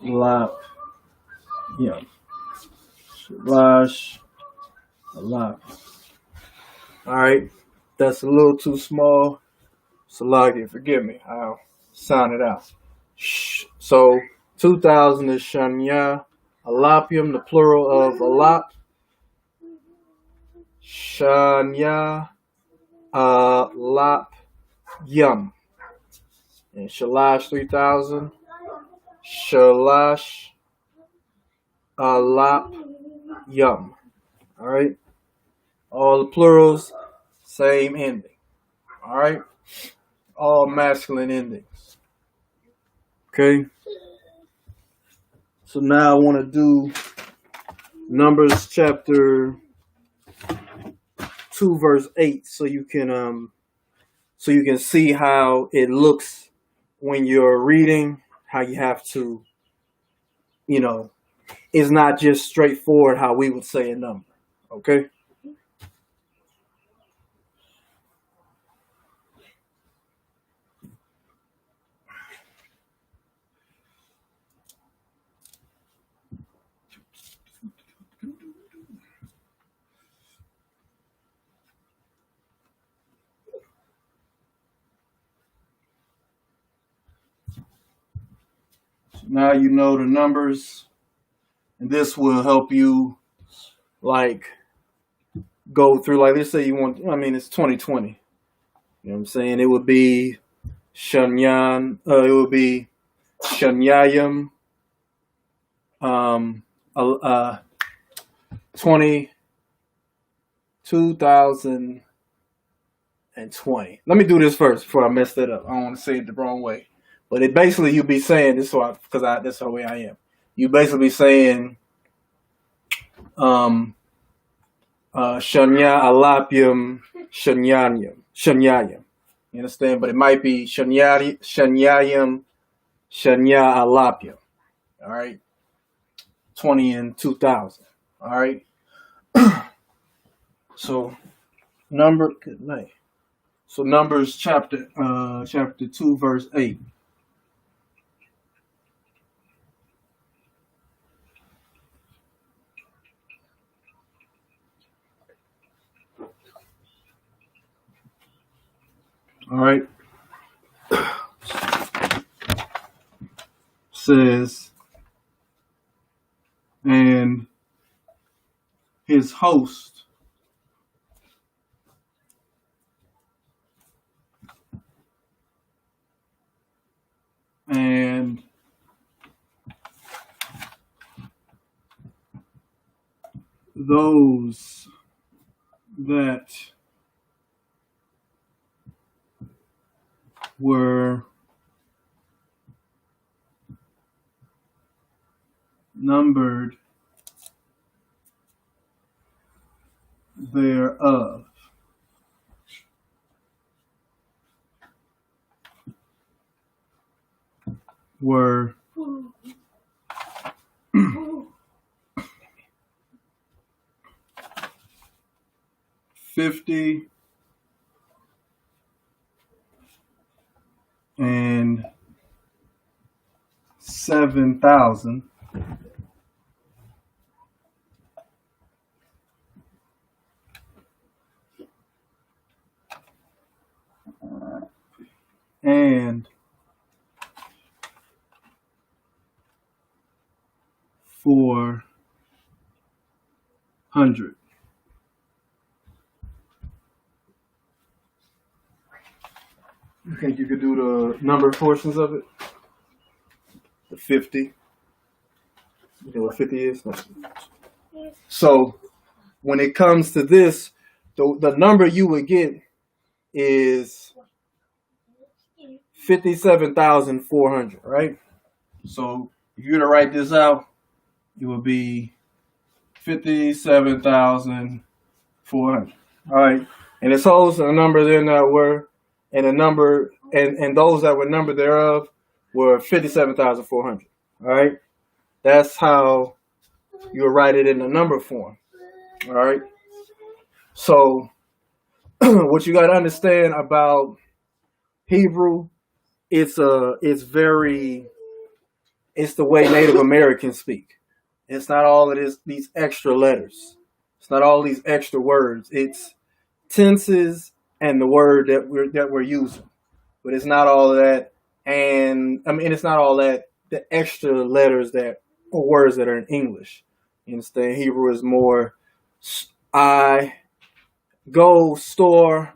Lap. Yeah. Shalash Lap. All right. That's a little too small. Salagi, forgive me. I'll sound it out. So 2,000 is Shanya Alapium, the plural of Alap. Shanya Alap Yum. And Shalash 3,000. Shalash Alap Yum. All right. All the plurals, same ending. All right. All masculine endings. Okay. So now I want to do Numbers chapter 2 verse 8 so you can see how it looks when you're reading, how you have to, it's not just straightforward how we would say a number. Okay? Now you know the numbers, and this will help you like go through. Like, let's say you want. I mean, it's 2020. You know what I'm saying? It would be Shanyan. It would be Shanyayam. 2020. Let me do this first before I mess that up. I don't want to say it the wrong way. But it basically you be saying this because that's the way I am. You basically be saying Shanya Alapium Shanyayam. You understand? But it might be Shanyayam Shanya Alapium. All right. 20 and 2000. All right. So good night. So Numbers chapter 2 verse 8. All right. Says, and his host and those that were numbered thereof were 50 and 7,000 and 400. You think you could do the number portions of it? The 50. You know what 50 is? No. So when it comes to this, the number you would get is 57,400, right? So if you were to write this out, it would be 57,400. All right. And it's also a number there that were, and a number, and those that were numbered thereof were 57,400. All right. That's how you write it in the number form. All right. So what you got to understand about Hebrew, it's the way Native Americans speak. It's not all of these extra letters. It's not all these extra words. It's tenses and the word that we're using. But it's not all of that, and I mean it's not all that the extra letters or words that are in English. You understand? Hebrew is more I go store,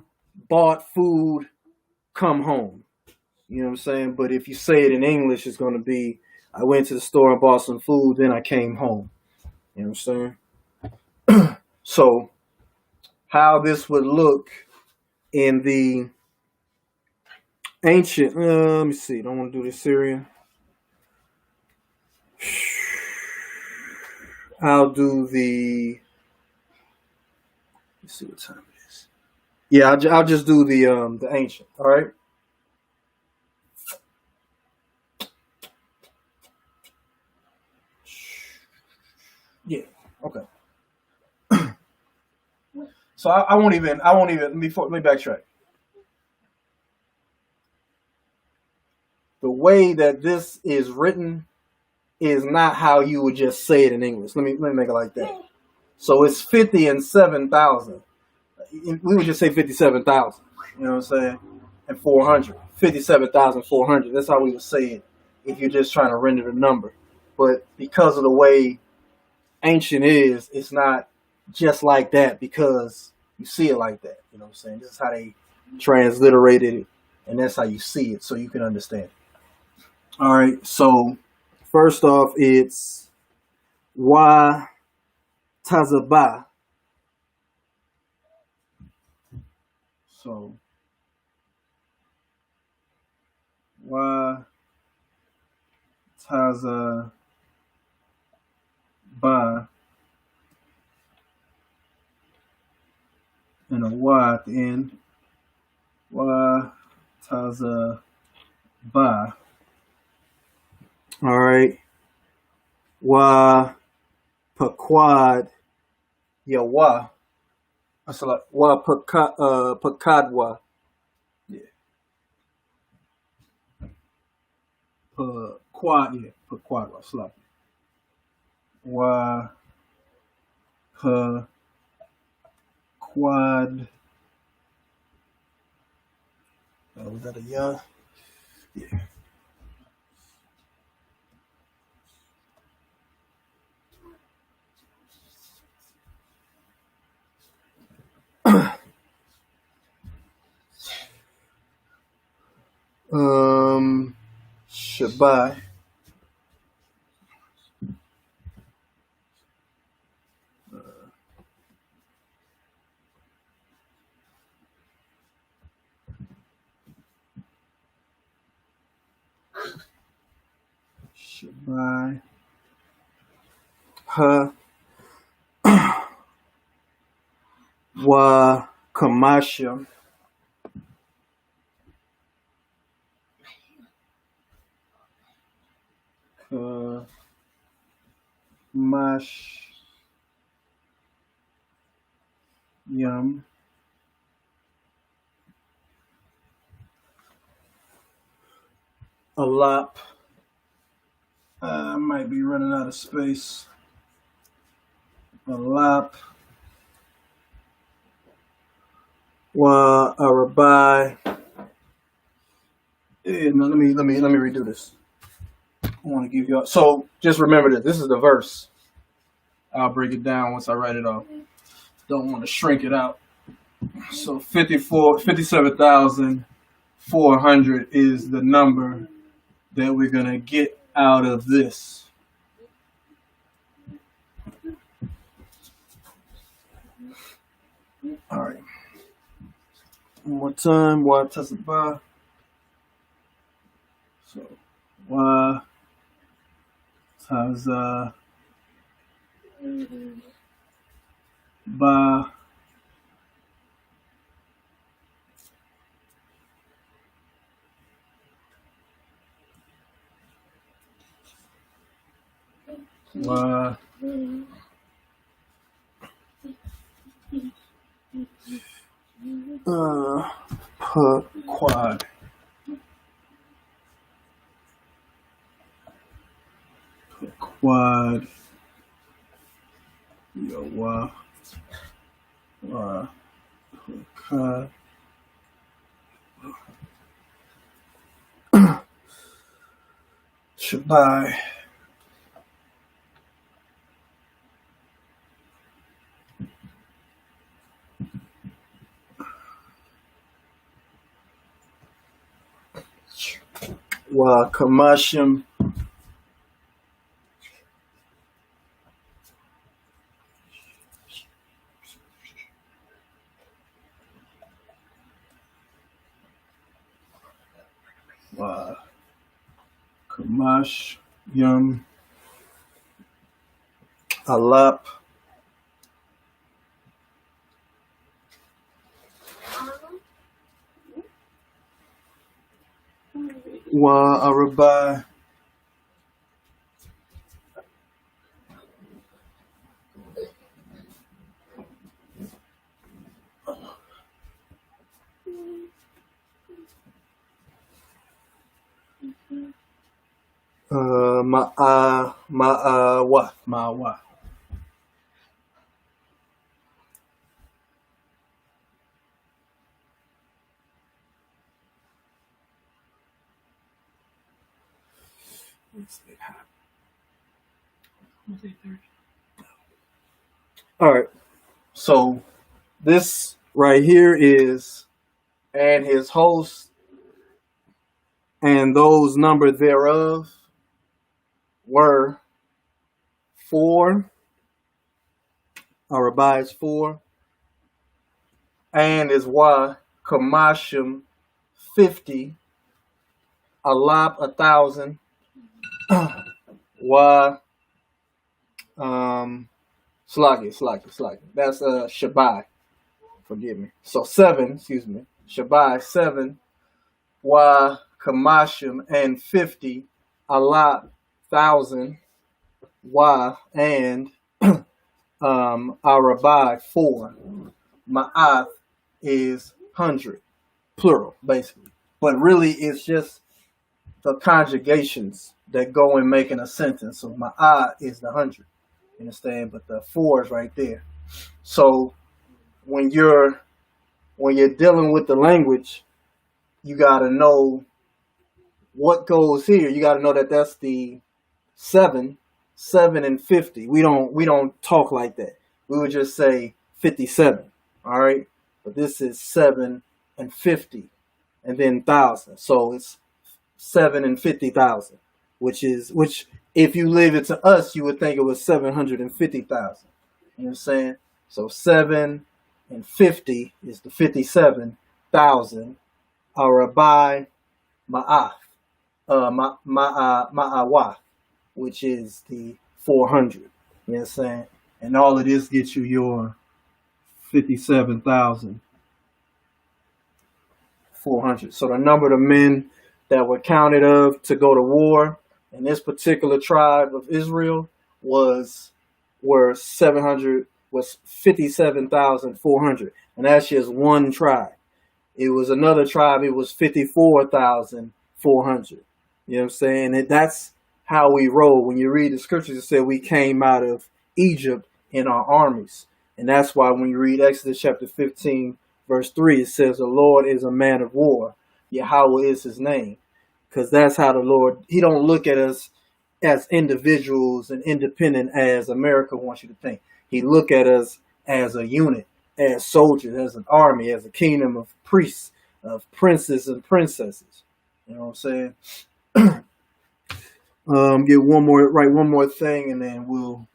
bought food, come home. You know what I'm saying? But if you say it in English, it's going to be I went to the store and bought some food, then I came home. You know what I'm saying? So how this would look in the ancient, let me see, don't want to do this Syrian. I'll do let's see what time it is. Yeah, I'll just do the ancient, all right? Yeah, okay. So I won't even, let me backtrack. The way that this is written is not how you would just say it in English. Let me make it like that. So it's 50 and 7,000. We would just say 57,000. You know what I'm saying? And 400. 57,400. That's how we would say it if you're just trying to render the number. But because of the way ancient is, it's not just like that because you see it like that. You know what I'm saying? This is how they transliterated it, and that's how you see it, so you can understand it. All right. So first off, it's wa tazaba. So wa tazaba and a y at the end. Wa tazaba. All right. Wa paquad yawa. That's like wa pakadwa. Yeah. Quad, yeah, pakwadwa. Slap. Wa quad. Was that a ya? Yeah. Shabai. Shabai. Ha. Wa kamasha. Mash. Yum. A lop. I might be running out of space. A lop. Wa arabai. Yeah, no, let me redo this. I want to give you. So just remember that this is the verse. I'll break it down once I write it off. Don't want to shrink it out. So 57,400 is the number that we're going to get out of this. All right. One more time. Wa tasaba. So wa taza ba. Wa quad. Quad. Yo, wa quad. Shabai. Wa kamashim. Wa kamash yum. Alap. Wa arabai. Ma'awa. All right. So this right here is and his host and those numbered thereof were four. Arabai is four. And is Y. Kamashim 50. Alap 1,000. Y. Slagi. That's Shabai. Forgive me. So 7, excuse me. Shabai 7. Y. Kamashim and 50. Alap 1,000. Y. And Arabai 4. Ma'ath is 100, plural, basically. But really, it's just the conjugations that go in making a sentence. So ma'ah is the 100, you understand? But the 4 is right there. So when you're dealing with the language, you got to know what goes here. You got to know that that's the 7 and 50. We don't talk like that. We would just say 57. All right, but this is 7 and 50, and then 1,000. So it's 7 and 50,000, which if you leave it to us, you would think it was 750,000. You know what I'm saying? So 7 and 50 is the 57,000. Arabai ma'af, ma'awah, which is the 400. You know what I'm saying? And all of this gets you your 57,400. So the number of men that were counted of to go to war in this particular tribe of Israel was 57,400, and that's just one tribe. It was another tribe. It was 54,400. You know what I'm saying? And that's how we roll. When you read the scriptures, it said we came out of Egypt in our armies. And that's why when you read Exodus chapter 15, verse 3, it says the Lord is a man of war. Yahweh is his name. Because that's how the Lord, he don't look at us as individuals and independent as America wants you to think. He look at us as a unit, as soldiers, as an army, as a kingdom of priests, of princes and princesses. You know what I'm saying? Get one more thing, and then we'll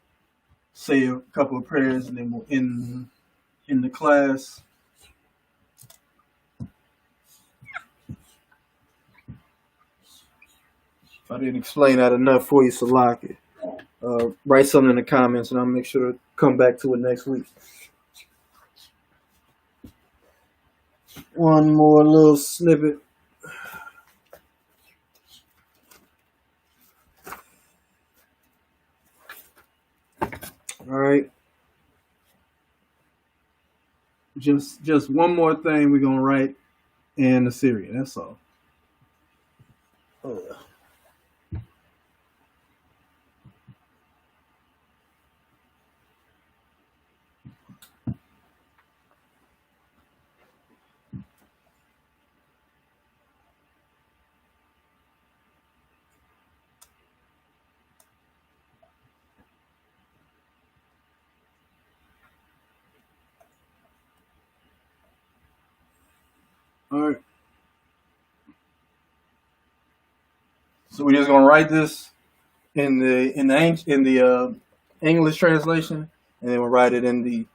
say a couple of prayers, and then we'll end the class. If I didn't explain that enough for you, Salaki, write something in the comments, and I'll make sure to come back to it next week. One more little snippet. All right. Just one more thing we're gonna write in the Syrian. That's all. All right. So we're just gonna write this in the English translation, and then we'll write it in the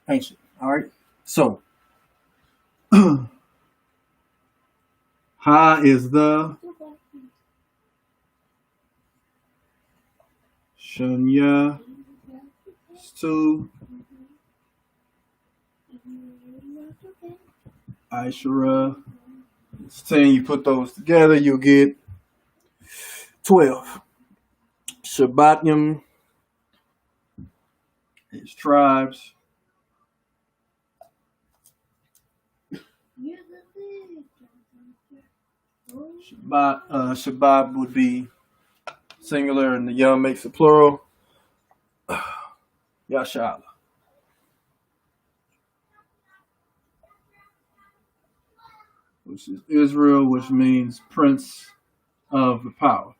ancient. All right. So Ha is the, Shanya is 2, Aishara is 10. You put those together, you get 12. Shabbatim is tribes. Shabbat would be singular, and the yum makes it plural. Yashala. Which is Israel, which means prince of the power.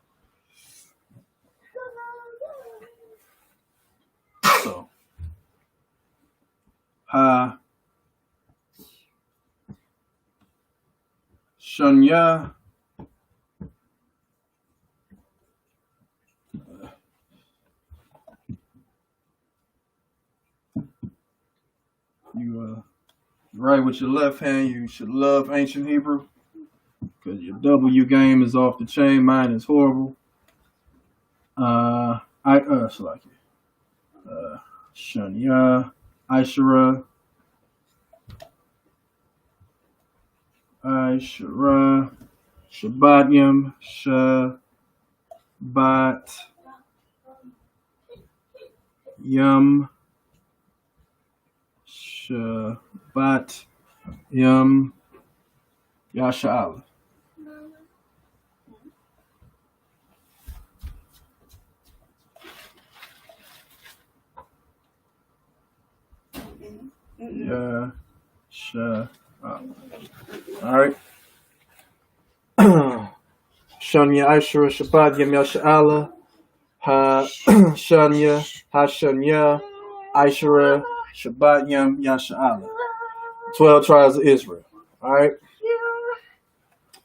Ha Shunya. You write with your left hand. You should love ancient Hebrew because your W game is off the chain. Mine is horrible. Shunya, Ishara, Shabbatyam, Shabbat, Yum, Shabbat, Yum, Yasha'ala. Yeah, sure. All right. Shanya Ishara Shabbat Yam Yasha'ala Ha Shanya Hashanya Ishara Shabbat Yam Yasha'ala. 12 tribes of Israel. All right.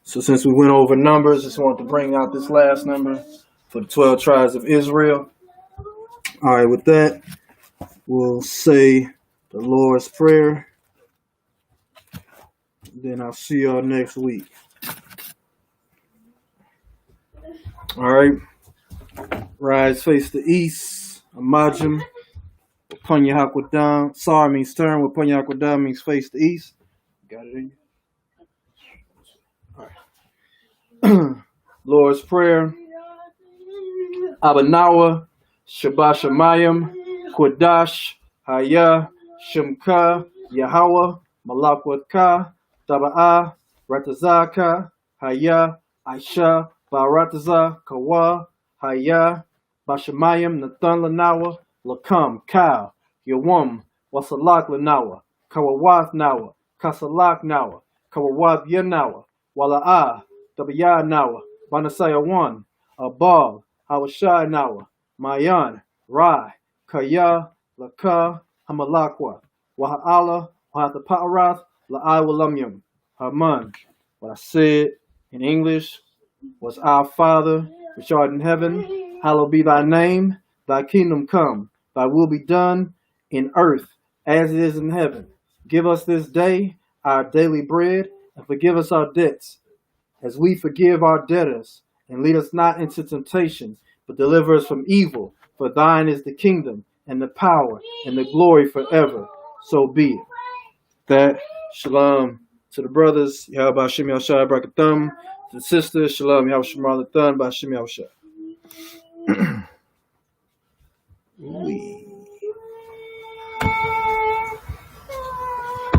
So since we went over numbers, just wanted to bring out this last number for the 12 tribes of Israel. All right. With that, we'll say the Lord's Prayer. Then I'll see y'all next week. All right. Rise, face the east. Amajim. Wapunya Hakwadam. Sar means turn. Wapunya Hakwadam means face the east. Got it in you? All right. Lord's Prayer. Abanawa. Shabbat Shemayim. Quadash. Haya. Shemka. Yahweh. Malakwatka. Taba'ah. Ratazaka. Haya. Aisha. Barataza, Kawa, Haya, Bashamayim, Nathan Lanawa, Lakam, Kal, Yawum, Wasalak Lanawa, Kawawath Nawa, Kasalak Nawa, Kawawath Yanawa, Wala'ah, Tabaya Nawa, Banasaya 1, Abal, Hawashai Nawa, Mayan, Rai, Kaya, Laka, Hamalakwa, Waha'ala, Wahatapa'arath, La'ai Walamyum, Haman. What I said in English was, Our Father, which art in heaven, hallowed be thy name. Thy kingdom come. Thy will be done in earth as it is in heaven. Give us this day our daily bread, and forgive us our debts, as we forgive our debtors. And lead us not into temptation, but deliver us from evil. For thine is the kingdom, and the power, and the glory forever. So be it. That, shalom to the brothers. Yahweh Hashem Yahushua Barakathum. To the sisters, shalom, Yahweh Shemar Lathan, B'Hashem Yahushua.